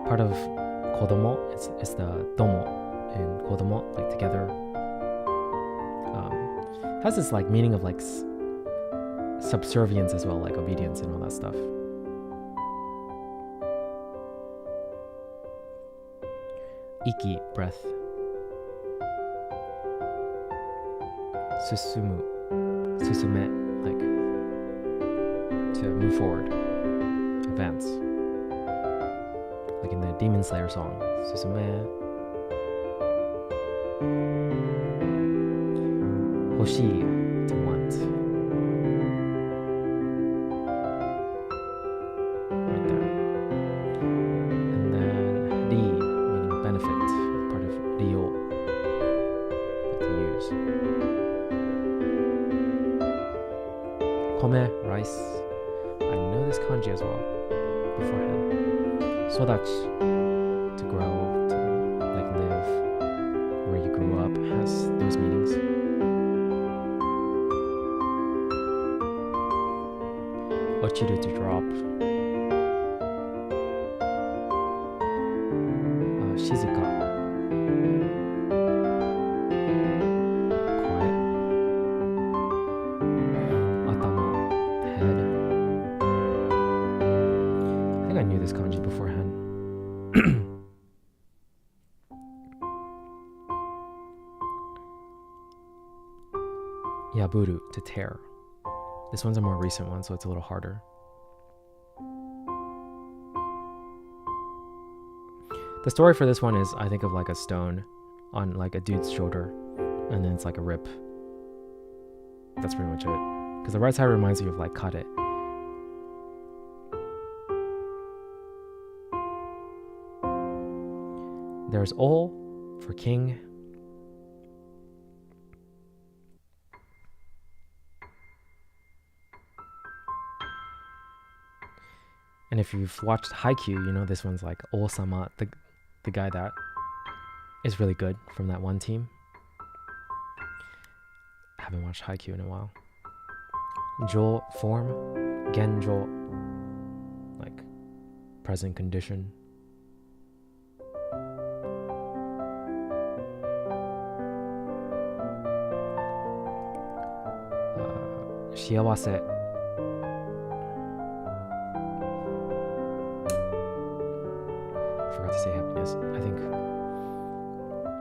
Part of kodomo, it's the domo in kodomo, like together. Has this like meaning of like subservience as well, like obedience and all that stuff. Iki, breath. Susumu, susume, like to move forward, advance. Like in the Demon Slayer song, susume. Hoshi, to want. Right there. And then ri, meaning benefit, part of ryo, like to use. Kome, rice. I know this kanji as well beforehand. Sodachi, to grow, to like live, where you grew up, has those meanings. Ochiru, to drop. Shizuka, quiet. Atama, head. I think I knew this kanji beforehand. Yaburu, to tear. This one's a more recent one, so it's a little harder. The story for this one is, I think of like a stone on like a dude's shoulder, and then it's like a rip. That's pretty much it. Because the right side reminds me of like kare. There's ol for king. And if you've watched Haikyuu, you know this one's like Ol-sama, the guy that is really good from that one team. I haven't watched Haikyuu in a while. Jo, form. Genjo, like present condition. Shiawase. Forgot to say happiness. I think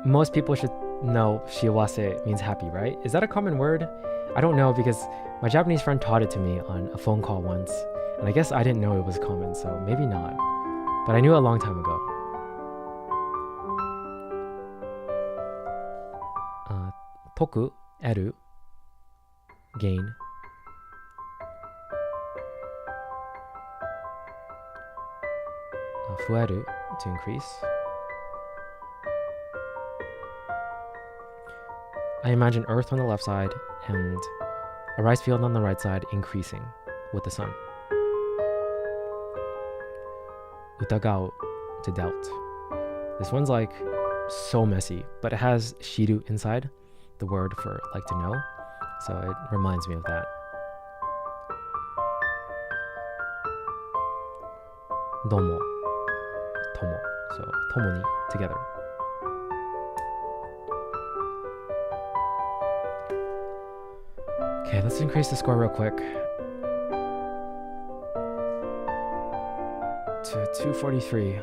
most people should know shiawase means happy, right? Is that a common word? I don't know, because my Japanese friend taught it to me on a phone call once, and I guess I didn't know it was common, so maybe not. But I knew it a long time ago. Toku, eru, gain. Fueru, to increase. I imagine Earth on the left side and a rice field on the right side increasing with the sun. Utagao, to doubt. This one's like so messy, but it has shiru inside, the word for like to know, so it reminds me of that. Domo, tomo, so tomoni, together. Okay, let's increase the score real quick to 243.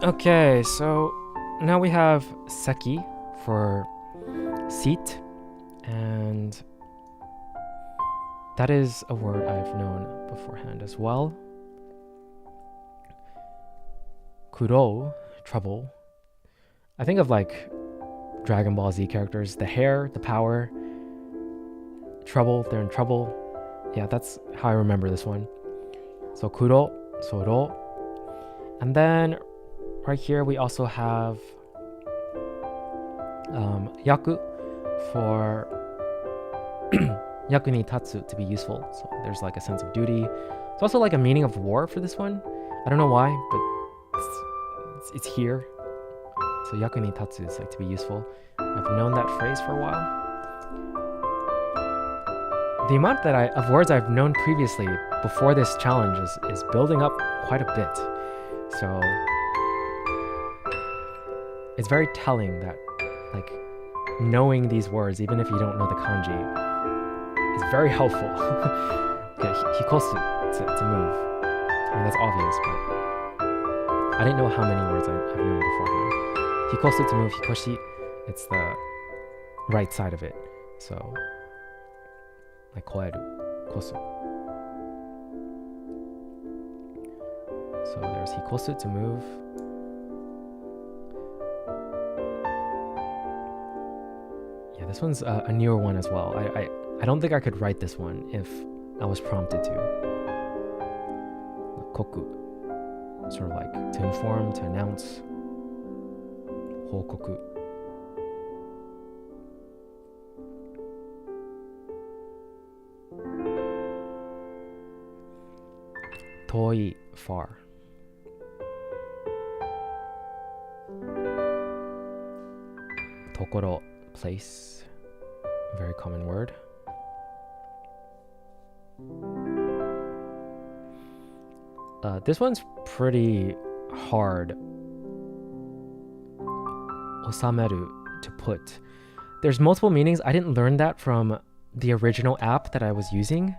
Okay, so now we have seki for seat, and that is a word I've known beforehand as well. Kuro, trouble. I think of like Dragon Ball Z characters, the hair, the power, trouble, they're in trouble. Yeah, that's how I remember this one. So kuro, soro, And then right here we also have yaku for yaku ni tatsu, to be useful. So there's like a sense of duty. It's also like a meaning of war for this one. I don't know why, but it's here. So yaku ni tatsu is like to be useful. I've known that phrase for a while. The amount of words I've known previously before this challenge is building up quite a bit. So it's very telling that like knowing these words, even if you don't know the kanji, is very helpful. Okay, hikosu to move. I mean, that's obvious, but I didn't know how many words I've known beforehand. Hikosu to move, hikoshi, it's the right side of it. So, like koeru, kosu. So there's hikosu to move. Yeah, this one's a newer one as well. I don't think I could write this one if I was prompted to. Koku, sort of like to inform, to announce. Hokoku. Toi, far. Tokoro, place. Very common word. This one's pretty hard. Osameru, to put. There's multiple meanings. I didn't learn that from the original app that I was using,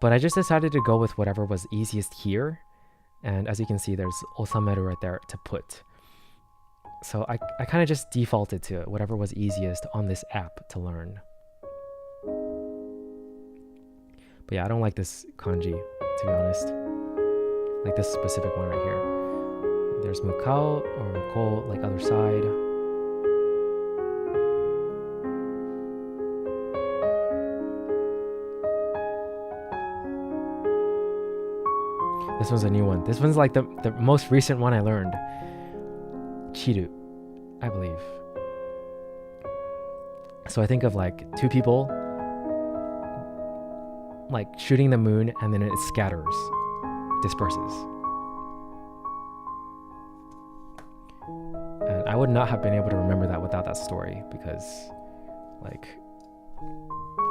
but I just decided to go with whatever was easiest here. And as you can see, there's osameru right there, to put. So I kind of just defaulted to whatever was easiest on this app to learn. But yeah, I don't like this kanji, to be honest. Like this specific one right here. There's mukao or muko, like other side. This one's a new one. This one's like the most recent one I learned. Chiru, I believe. So I think of like two people like shooting the moon and then it scatters, disperses. And I would not have been able to remember that without that story because like,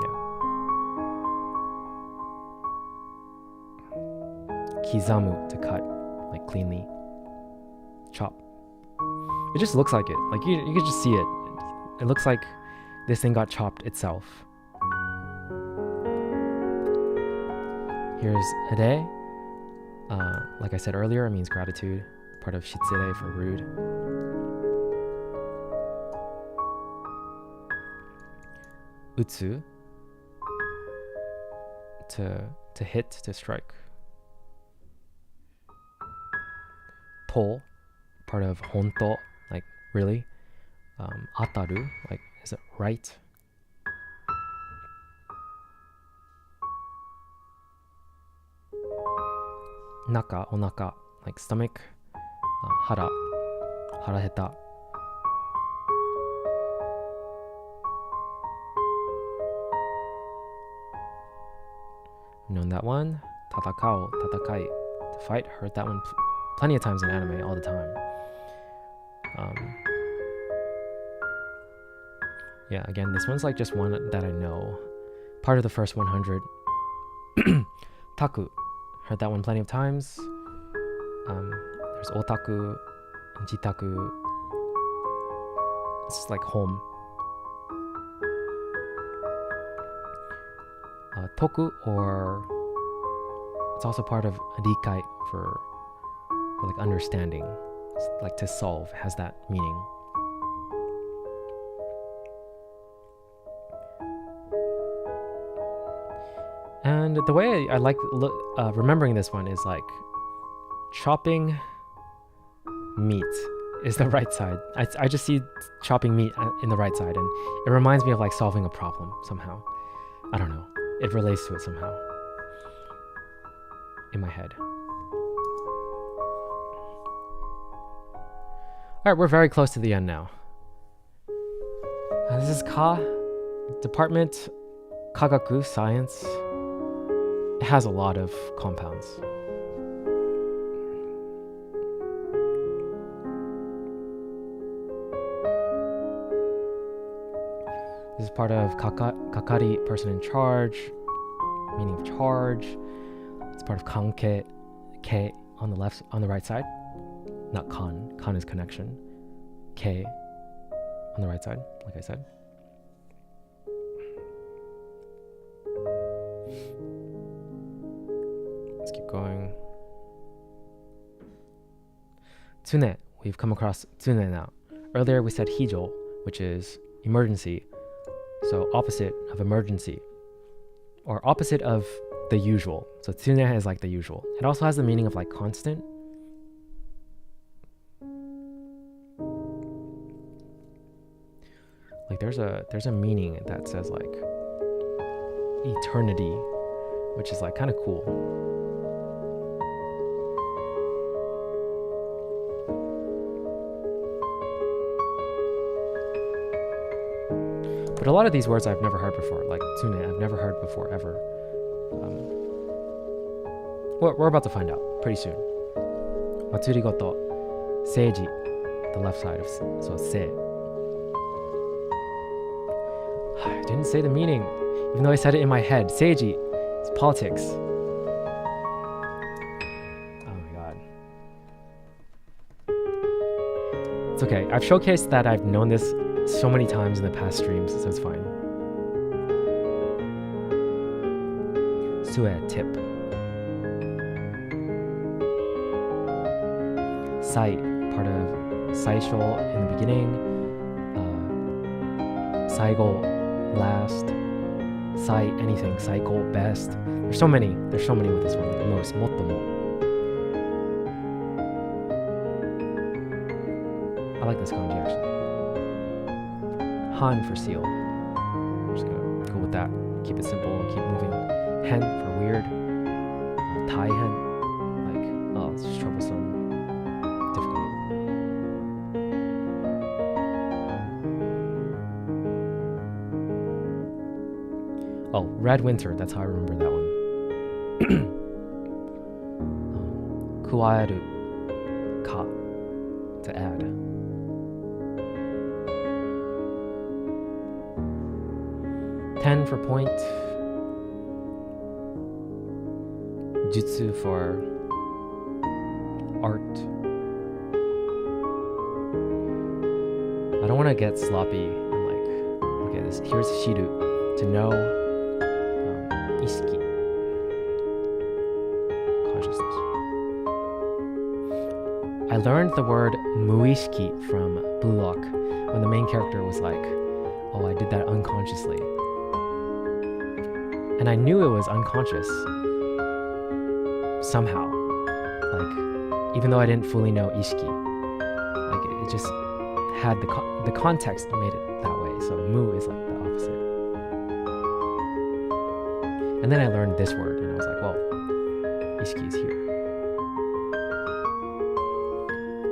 yeah. Kizamu, to cut, like cleanly. Chop. It just looks like it. Like you can just see it. It looks like this thing got chopped itself. Here's ere. Like I said earlier, it means gratitude. Part of shitsure for rude. Utsu. To hit, to strike. To, part of honto, like really. Ataru, like is it right? Naka, onaka, like stomach. Hara, haraheta. Known that one. Tatakao, tatakai, to fight. Heard that one plenty of times in anime, all the time. Yeah, again, this one's like just one that I know. Part of the first 100. Taku, heard that one plenty of times. There's otaku, and jitaku. It's like home. Toku, or it's also part of rikai for like understanding. It's like to solve, has that meaning. And the way I like remembering this one is like chopping meat is the right side. I just see chopping meat in the right side, and it reminds me of like solving a problem somehow. I don't know. It relates to it somehow in my head. Alright, we're very close to the end now. This is Ka, Department Kagaku, Science. It has a lot of compounds. This is part of Kakari, person in charge, meaning of charge. It's part of Kanke, K on the right side. Not Kan. Kan is connection. K on the right side, like I said. Let's keep going. Tsune. We've come across tsune now. Earlier we said hijo, which is emergency. So opposite of emergency. Or opposite of the usual. So tsune is like the usual. It also has the meaning of like constant. Like there's a meaning that says like eternity, which is like kind of cool. But a lot of these words I've never heard before, like tsune, I've never heard before ever. We're about to find out pretty soon. Matsurigoto, seiji, the left side of so se. I didn't say the meaning, even though I said it in my head. Seiji, it's politics. Oh my god. It's okay. I've showcased that I've known this so many times in the past streams, so it's fine. Sue, tip. Sai, part of saisho in the beginning. Saigo, last. Sai, anything. Saiko, best. There's so many with this one. Like most, motomo. I like this kanji actually. Han for seal. I'm just gonna go with that. Keep it simple and keep moving. Hen for weird. Tai hen. Like, oh, it's just troublesome. Difficult. Oh, Red Winter. That's how I remember that one. Kuaeru. Ka. To add. Ten for point. Jutsu for art. I don't want to get sloppy and like, okay, here's shiru, to know, isiki, consciousness. I learned the word muishiki from Blue Lock when the main character was like, oh, I did that unconsciously. And I knew it was unconscious somehow, like even though I didn't fully know ishiki, like it just had the context made it that way. So mu is like the opposite. And then I learned this word, and I was like, well, ishiki is here.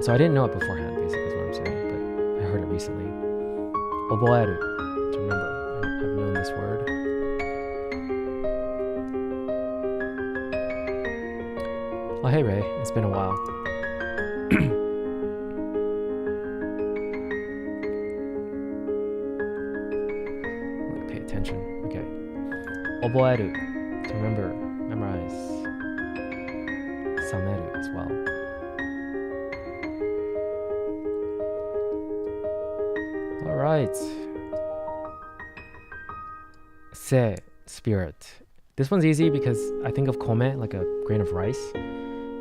So I didn't know it beforehand, basically, is what I'm saying, but I heard it recently. Oboeru, to remember. I've known this word. Oh, hey Ray, it's been a while. Pay attention. Okay. Oboeru, to remember, memorize. Sameru as well. Alright. Se, spirit. This one's easy because I think of kome, like a grain of rice.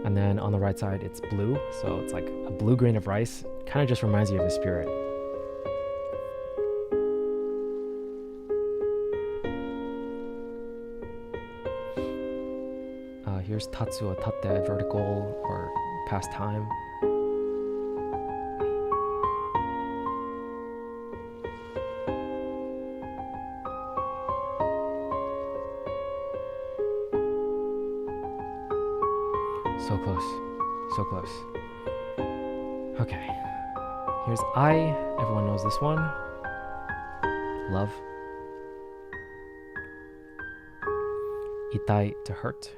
And then on the right side, it's blue. So it's like a blue grain of rice. Kind of just reminds you of a spirit. Here's tatsu, tate, vertical or past time. So close. So close. Okay. Here's I. Everyone knows this one. Love. Itai, to hurt.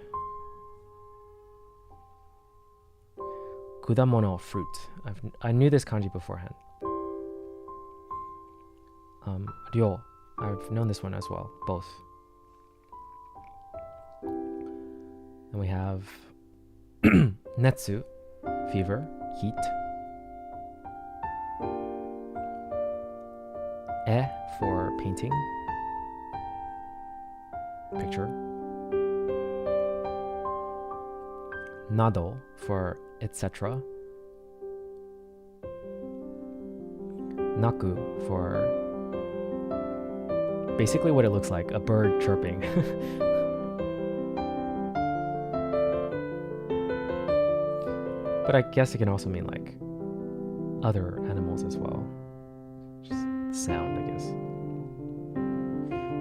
Kudamono, fruit. I knew this kanji beforehand. Ryo. I've known this one as well. Both. And we have netsu, fever, heat. E for painting, picture. Nado for etc. Naku for basically what it looks like, a bird chirping. But I guess it can also mean like other animals as well. Just sound, I guess.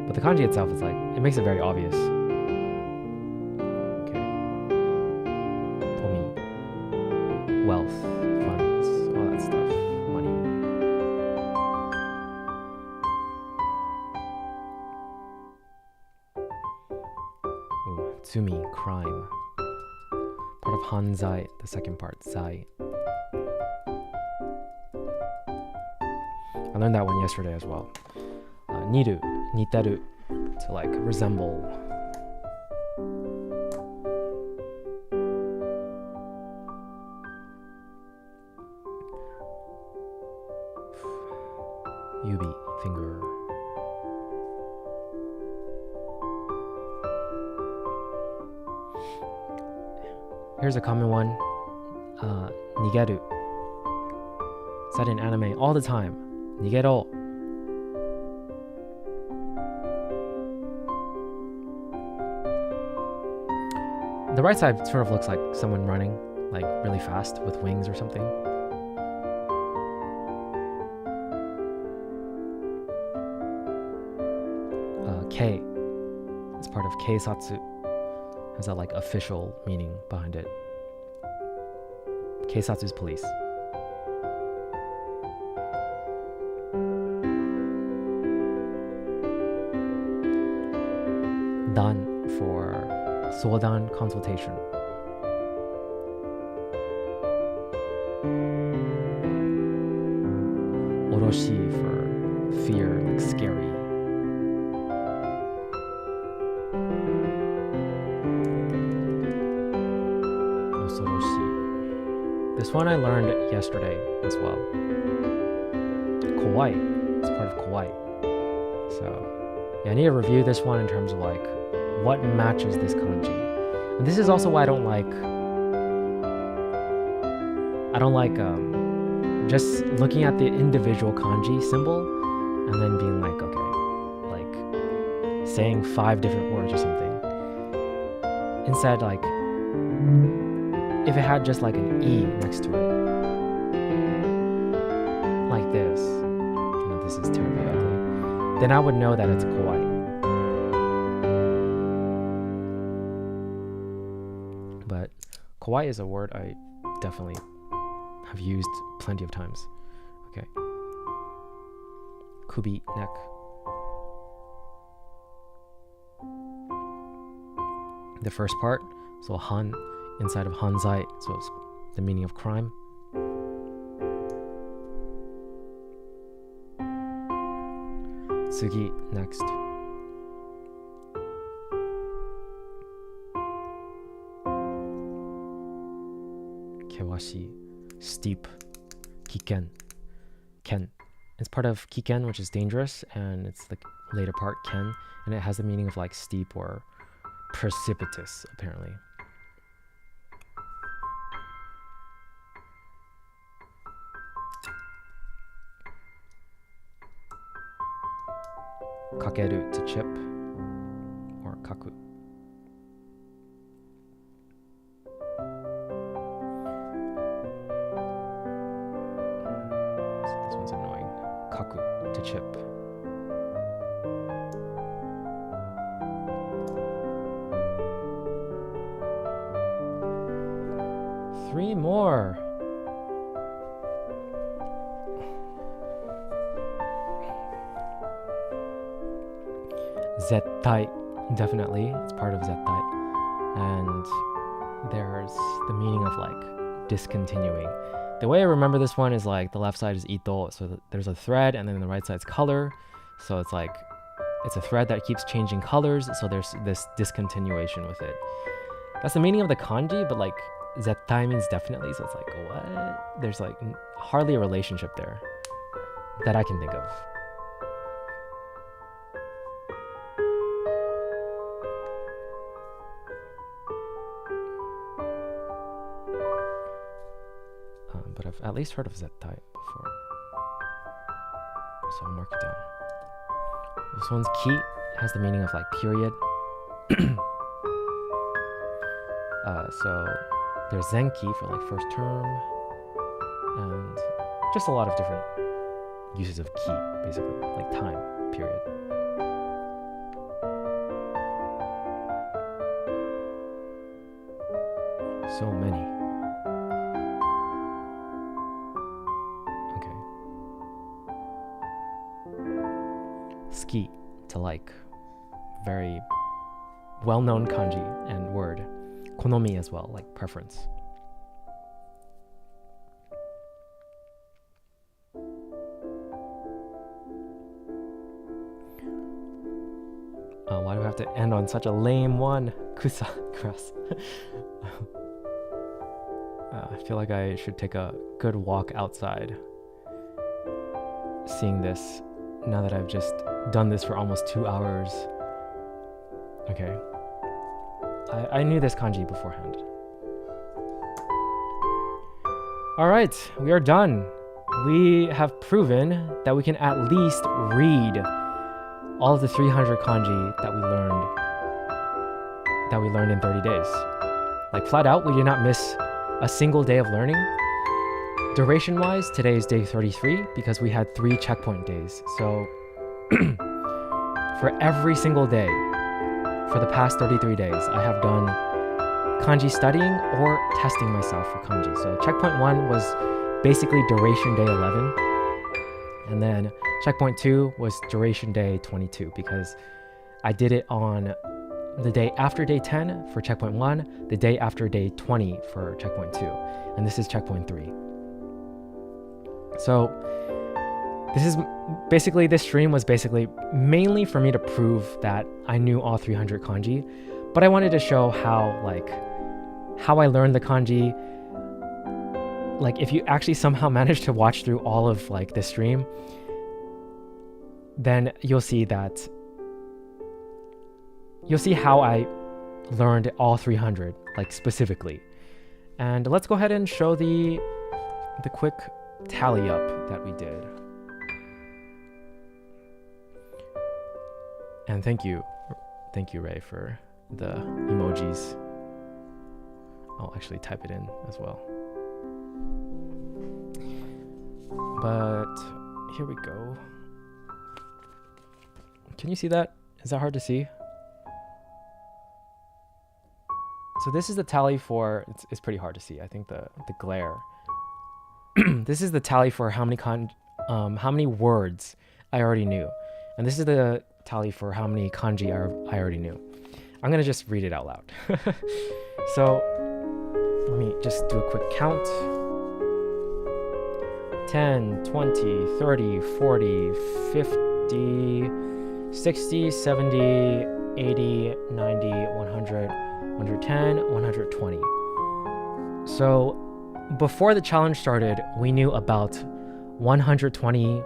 But the kanji itself is like, it makes it very obvious. Okay. Tomi. Wealth, funds, all that stuff. Money. Ooh, tsumi, crime. Part of hanzai, the second part, zai. I learned that one yesterday as well. Niru, niteru, to like resemble. Yubi, finger. Here's a common one. Nigeru. Said in anime all the time. Nigero. The right side sort of looks like someone running, like really fast with wings or something. K. It's part of keisatsu. Has that like official meaning behind it. Keisatsu's police. Dan for sodan, consultation. Oroshi for fear, like scary. Osoroshi. This one I learned yesterday as well. Kawaii. It's part of kawaii. So yeah, I need to review this one in terms of like what matches this kanji. And this is also why I don't like just looking at the individual kanji symbol and then being like, okay, like saying 5 different words or something. Instead, like if it had just like an E next to it, like this, you know, this is terribly ugly, then I would know that it's kawaii. But kawaii is a word I definitely have used plenty of times. Okay. Kubi, neck. The first part, so han, inside of hanzai, so it's the meaning of crime. Tsugi, next. Kewashi, steep. Kiken, ken. It's part of kiken, which is dangerous, and it's the later part, ken, and it has the meaning of like steep or precipitous, apparently. Kakeru, to chip, or kaku. So this one's annoying. Kaku, to chip. Three more. zettai, definitely. It's part of zettai. And there's the meaning of like discontinuing. The way I remember this one is like the left side is ito, so there's a thread, and then the right side's color. So it's like, it's a thread that keeps changing colors, so there's this discontinuation with it. That's the meaning of the kanji, but like zettai means definitely, so it's like, what? There's like hardly a relationship there that I can think of. But I've at least heard of zettai before, so I'll mark it down. This one's ki, has the meaning of like period. So there's zenki for like first term, and just a lot of different uses of ki, basically, like time, period. So many. Ski, to like. Very well-known kanji and word. Konomi as well, like preference. Why do I have to end on such a lame one? Kusa, grass. I feel like I should take a good walk outside. Seeing this, now that I've just done this for almost 2 hours. Okay. I knew this kanji beforehand. Alright, we are done. We have proven that we can at least read all of the 300 kanji that we learned in 30 days. Like flat out, we did not miss a single day of learning. Duration wise, today is day 33 because we had 3 checkpoint days. So for every single day for the past 33 days, I have done kanji studying or testing myself for kanji. So checkpoint 1 was basically duration day 11. And then checkpoint 2 was duration day 22 because I did it on the day after day 10 for checkpoint 1, the day after day 20 for checkpoint 2. And this is checkpoint 3. So this stream was basically mainly for me to prove that I knew all 300 kanji, but I wanted to show how I learned the kanji. Like if you actually somehow manage to watch through all of like this stream, then you'll see how I learned all 300 like specifically. And let's go ahead and show the quick tally up that we did. And thank you Ray, for the emojis. I'll actually type it in as well. But here we go. Can you see that? Is that hard to see? So this is the tally for, it's pretty hard to see. I think the glare. This is the tally for how many words I already knew. And this is the tally for how many kanji I already knew. I'm gonna just read it out loud. So let me just do a quick count. 10, 20, 30, 40, 50, 60, 70, 80, 90, 100, 110, 120. So before the challenge started, we knew about 120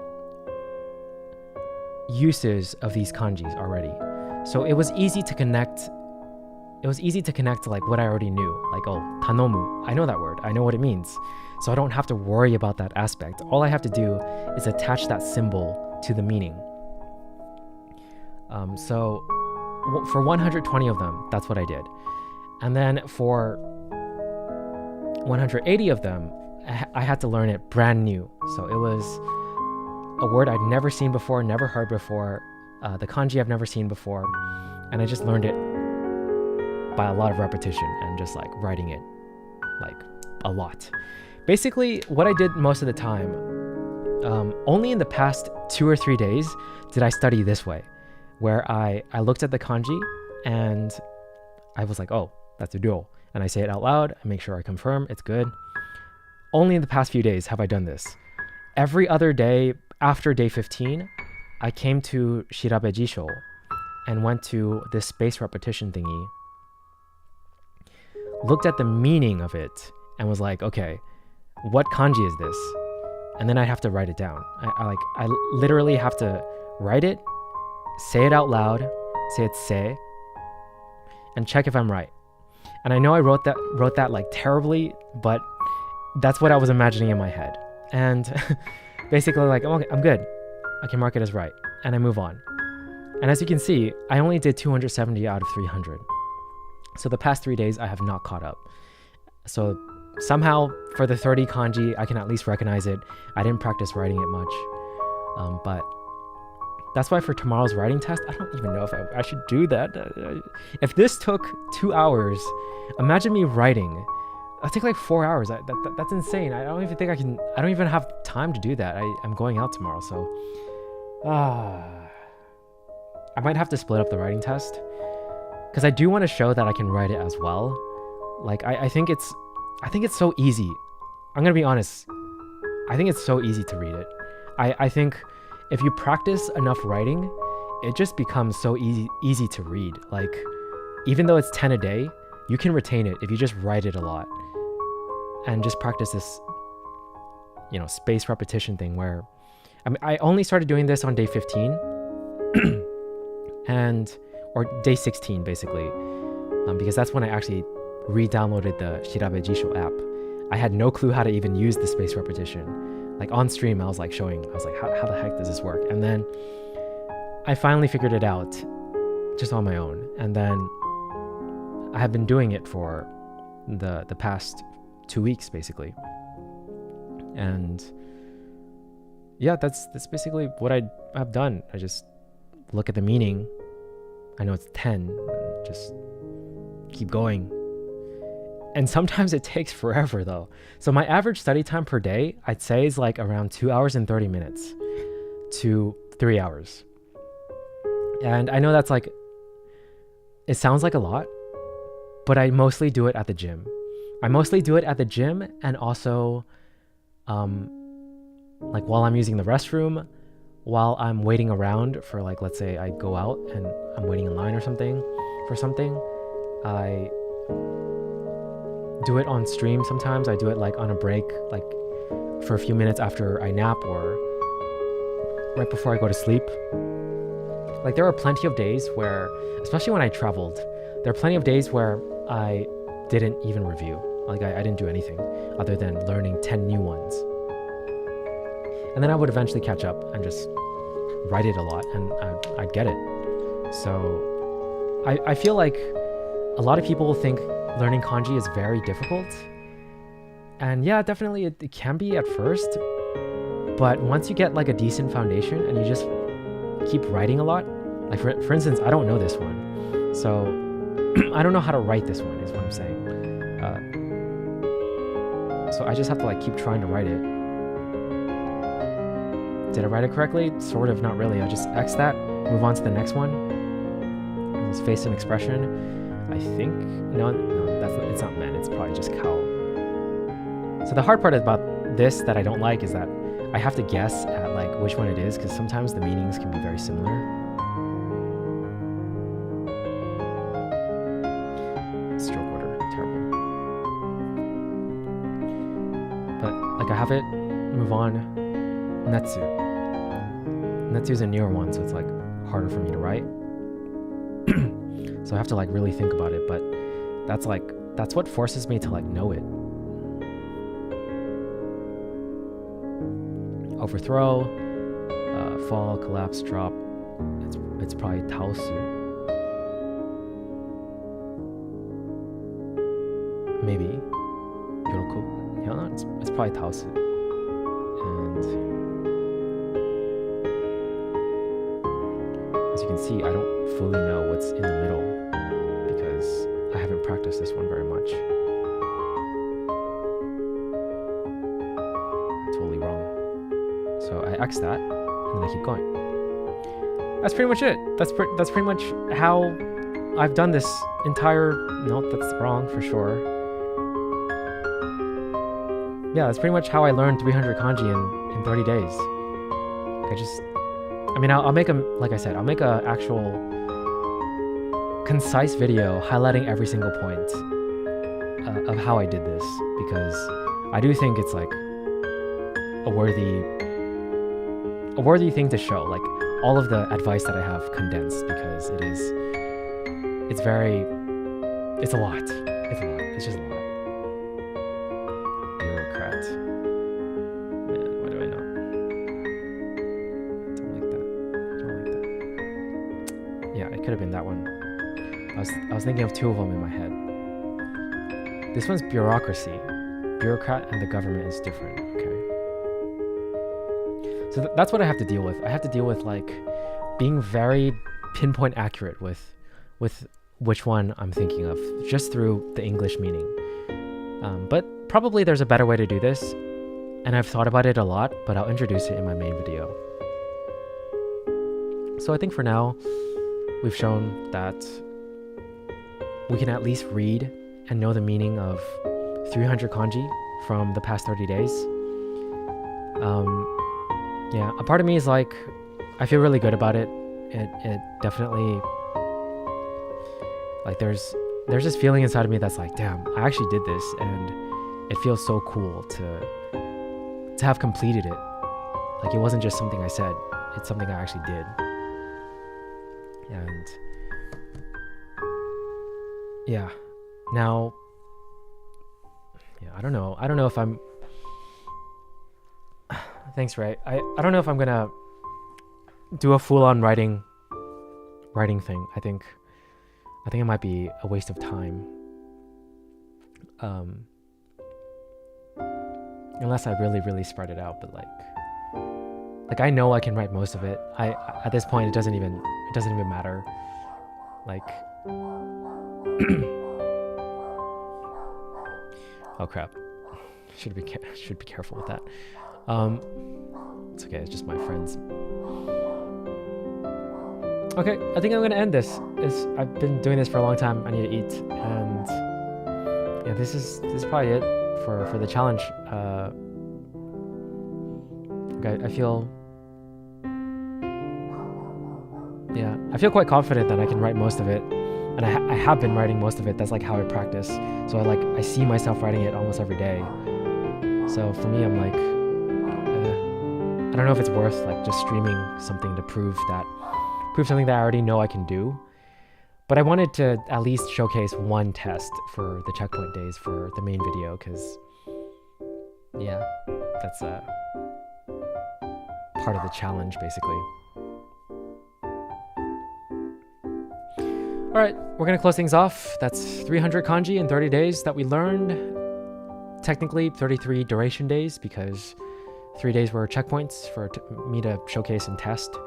uses of these kanjis already. So it was easy to connect. It was easy to connect to like what I already knew. Like, oh, tanomu, I know that word. I know what it means. So I don't have to worry about that aspect. All I have to do is attach that symbol to the meaning. So for 120 of them, that's what I did. And then for 180 of them, I had to learn it brand new. So it was a word I'd never seen before, never heard before, the kanji I've never seen before, and I just learned it by a lot of repetition and just like writing it like a lot. Basically, what I did most of the time, only in the past 2 or 3 days did I study this way, where I looked at the kanji and I was like, oh, that's a duo. And I say it out loud. I make sure I confirm it's good. Only in the past few days have I done this. Every other day after day 15, I came to Shirabe Jisho and went to this space repetition thingy, looked at the meaning of it, and was like, okay, what kanji is this? And then I have to write it down. I literally have to write it, say it out loud, say it's se, and check if I'm right. And I know I wrote that like terribly, but that's what I was imagining in my head. And basically like, okay, I'm good. I can mark it as right. And I move on. And as you can see, I only did 270 out of 300. So the past 3 days, I have not caught up. So somehow for the 30 kanji, I can at least recognize it. I didn't practice writing it much. But that's why for tomorrow's writing test, I don't even know if I should do that. If this took 2 hours, imagine me writing. It'll take like 4 hours. That's insane. I don't even think I can. I don't even have time to do that. I'm going out tomorrow, so I might have to split up the writing test because I do want to show that I can write it as well. Like I think it's so easy. I'm gonna be honest. I think it's so easy to read it. I think if you practice enough writing, it just becomes so easy to read. Like even though it's 10 a day, you can retain it if you just write it a lot and just practice this, space repetition thing where I only started doing this on day 15 or day 16 basically, because that's when I actually re-downloaded the Shirabe Jisho app. I had no clue how to even use the space repetition. Like on stream, I was like, how the heck does this work? And then I finally figured it out just on my own. And then I have been doing it for the past 2 weeks basically. And yeah, that's basically what I've done. I just look at the meaning. I know it's 10, just keep going. And sometimes it takes forever though. So my average study time per day, I'd say is like around 2 hours and 30 minutes to 3 hours. And I know that's like, it sounds like a lot, but I mostly do it at the gym. And also like while I'm using the restroom, while I'm waiting around for like, let's say I go out and I'm waiting in line or something for something, I do it on stream sometimes. I do it like on a break, like for a few minutes after I nap or right before I go to sleep. Like there are plenty of days where, especially when I traveled, there are plenty of days where I didn't even review. Like I didn't do anything other than learning 10 new ones. And then I would eventually catch up and just write it a lot and I'd get it. So I feel like a lot of people think learning kanji is very difficult. And yeah, definitely it can be at first. But once you get like a decent foundation and you just keep writing a lot, like for instance, I don't know this one. So I don't know how to write this one is what I'm saying. So I just have to like keep trying to write it. Did I write it correctly? Sort of, not really. I just X that, move on to the next one. Let's face an expression. I think, no, it's not men, it's probably just cow. So the hard part about this that I don't like is that I have to guess at like which one it is because sometimes the meanings can be very similar. Stroke order, terrible. But like I have it, move on. Netsu. Netsu is a newer one, so it's like harder for me to write. So I have to like really think about it, but that's what forces me to like know it. Overthrow, fall, collapse, drop. It's probably taosu. Maybe yoroku. Yeah, no, it's probably taosu. And as you can see, I don't fully know what's in the middle because I haven't practiced this one very much. Totally wrong. So I X that and then I keep going. that's pretty much it. That's pretty much how I've done this entire. No, that's wrong for sure. Yeah, that's pretty much how I learned 300 kanji in 30 days. I'll make a, like I said, I'll make a actual concise video highlighting every single point of how I did this, because I do think it's like a worthy thing to show, like all of the advice that I have condensed, because it's a lot. It's just a lot. Bureaucrat. Man, why do I know? Don't like that. Yeah, it could have been that one. I was thinking of two of them in my head. This one's bureaucracy. Bureaucrat and the government is different. Okay. So that's what I have to deal with. I have to deal with like being very pinpoint accurate with which one I'm thinking of, just through the English meaning. But probably there's a better way to do this, and I've thought about it a lot, but I'll introduce it in my main video. So I think for now, we've shown that we can at least read and know the meaning of 300 kanji from the past 30 days. Yeah, a part of me is like, I feel really good about it. It definitely, like there's this feeling inside of me that's like, damn, I actually did this, and it feels so cool to have completed it. Like it wasn't just something I said, it's something I actually did. And yeah, now, yeah, I don't know if I'm, thanks, Ray. I don't know if I'm gonna do a full-on writing thing. I think it might be a waste of time. Unless I really spread it out, but like I know I can write most of it. At this point it doesn't even matter. Like oh crap. Should be careful with that. It's okay, it's just my friends. Okay, I think I'm gonna end this. I've been doing this for a long time. I need to eat, and yeah, this is probably it for the challenge. Okay, I feel quite confident that I can write most of it, and I have been writing most of it. That's like how I practice. So I see myself writing it almost every day. So for me, I'm like, I don't know if it's worth like just streaming something to prove something that I already know I can do. But I wanted to at least showcase one test for the checkpoint days for the main video, because yeah, that's part of the challenge basically. Alright, we're gonna close things off. That's 300 kanji in 30 days that we learned. Technically 33 duration days, because 3 days were checkpoints for me to showcase and test.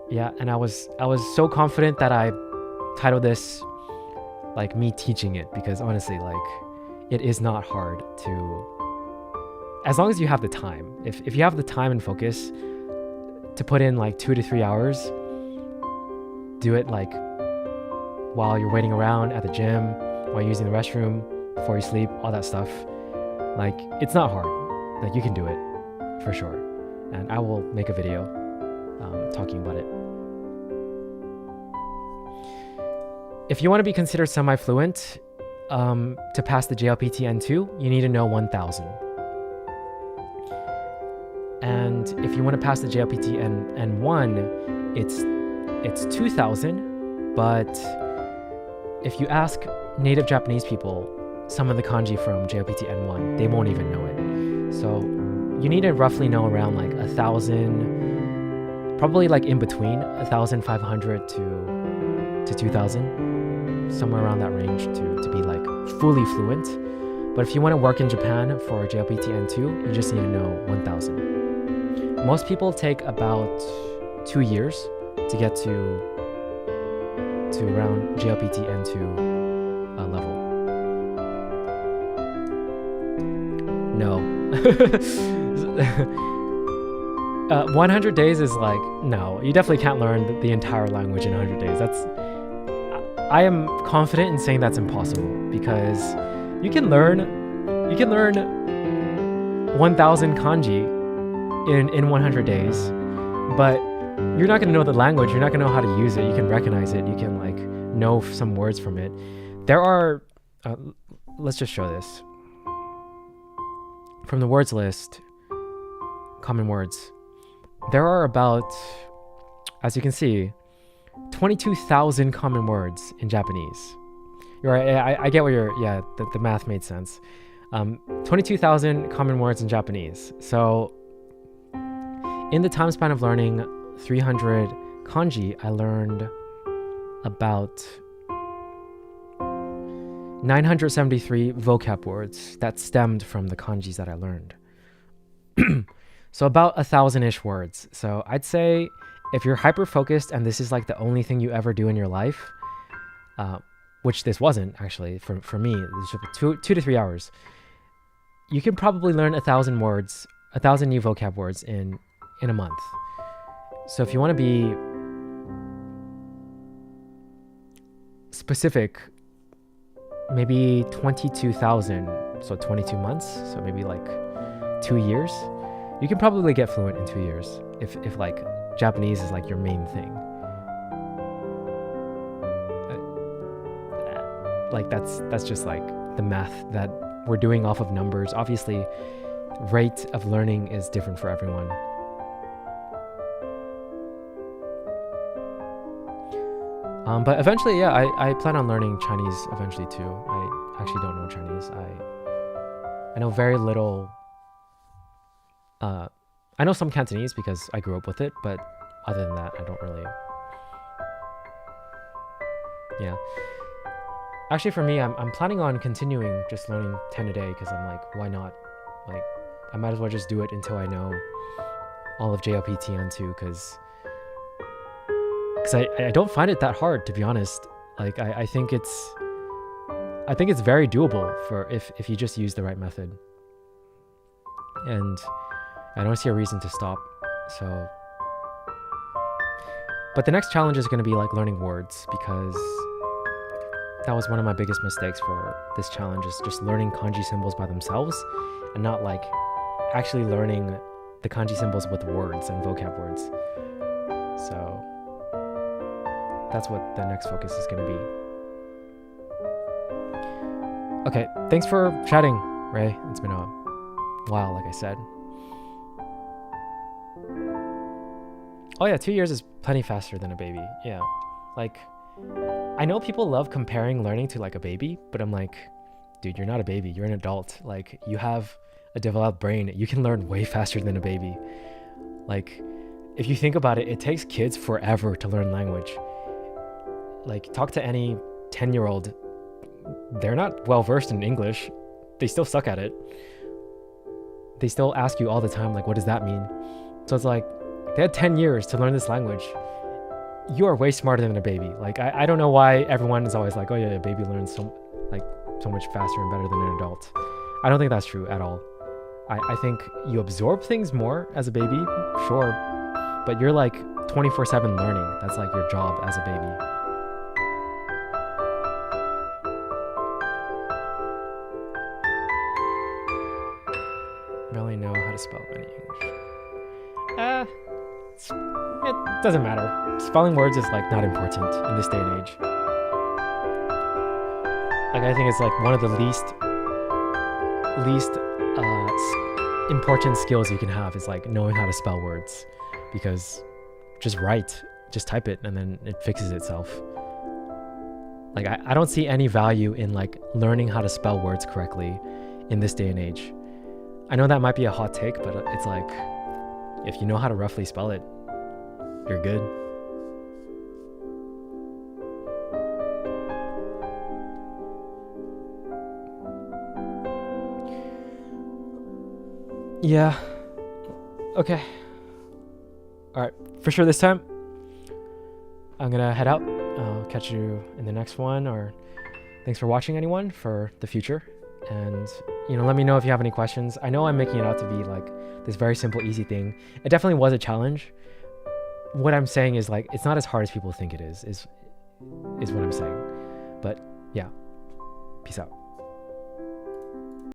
Yeah, and I was so confident that I titled this like me teaching it, because honestly, like, it is not hard to, as long as you have the time. If you have the time and focus to put in like 2 to 3 hours, do it like while you're waiting around at the gym, while you're using the restroom, before you sleep, all that stuff. Like, it's not hard. Like, you can do it for sure. And I will make a video talking about it. If you want to be considered semi-fluent, to pass the JLPT N2, you need to know 1000. And if you want to pass the JLPT N1, it's 2000, but if you ask native Japanese people some of the kanji from JLPT N1, they won't even know it. So you need to roughly know around like 1000, probably like in between 1500 to 2000, somewhere around that range to be like fully fluent. But if you want to work in Japan for JLPT N2, you just need to know 1000. Most people take about 2 years to get to around JLPT N2 level. No. 100 days is like, no, you definitely can't learn the entire language in 100 days. I am confident in saying that's impossible, because you can learn 1,000 kanji in 100 days, but you're not going to know the language. You're not going to know how to use it. You can recognize it. You can like know some words from it. There are, let's just show this. From the words list, common words, there are about, as you can see, 22,000 common words in Japanese. You're right, I get what the math made sense. 22,000 common words in Japanese. So in the time span of learning 300 kanji, I learned about 973 vocab words that stemmed from the kanjis that I learned. So about 1,000-ish words. So I'd say if you're hyper-focused and this is like the only thing you ever do in your life, which this wasn't actually for me, it was 2 to 3 hours, you can probably learn 1,000 words, 1,000 new vocab words in a month. So if you want to be specific, maybe 22,000, so 22 months, so maybe like 2 years, you can probably get fluent in 2 years if like Japanese is like your main thing. Like that's just like the math that we're doing off of numbers. Obviously, rate of learning is different for everyone. But eventually, yeah, I plan on learning Chinese eventually too. I actually don't know Chinese. I know very little. I know some Cantonese because I grew up with it, but other than that, I don't really. Yeah. Actually, for me, I'm planning on continuing just learning 10 a day because I'm like, why not? Like, I might as well just do it until I know all of JLPTN too, because I don't find it that hard, to be honest. Like, I think it's very doable for if you just use the right method. And I don't see a reason to stop. So, but the next challenge is going to be like learning words, because that was one of my biggest mistakes for this challenge, is just learning kanji symbols by themselves and not like actually learning the kanji symbols with words and vocab words. So that's what the next focus is going to be. Okay, thanks for chatting, Ray. It's been a while, like I said. Oh yeah, 2 years is plenty faster than a baby. Yeah, like, I know people love comparing learning to like a baby, but I'm like, dude, you're not a baby, you're an adult. Like, you have a developed brain. You can learn way faster than a baby. Like, if you think about it, it takes kids forever to learn language. Like, talk to any 10-year-old, they're not well versed in English. They still suck at it. They still ask you all the time, like, what does that mean? So it's like, they had 10 years to learn this language. You are way smarter than a baby. Like, I don't know why everyone is always like, oh yeah, a baby learns so much faster and better than an adult. I don't think that's true at all. I think you absorb things more as a baby, sure, but you're like 24/7 learning. That's like your job as a baby. Barely know how to spell any English. It doesn't matter. Spelling words is like not important in this day and age. Like, I think it's like one of the least important skills you can have is like knowing how to spell words, because just type it and then it fixes itself. Like, I don't see any value in like learning how to spell words correctly in this day and age. I know that might be a hot take, but it's like, if you know how to roughly spell it, you're good. Yeah. Okay. All right. For sure this time, I'm gonna head out. I'll catch you in the next one, or thanks for watching, anyone, for the future. And let me know if you have any questions. I know I'm making it out to be like this very simple, easy thing. It definitely was a challenge. What I'm saying is like, it's not as hard as people think it is what I'm saying. But yeah, peace out.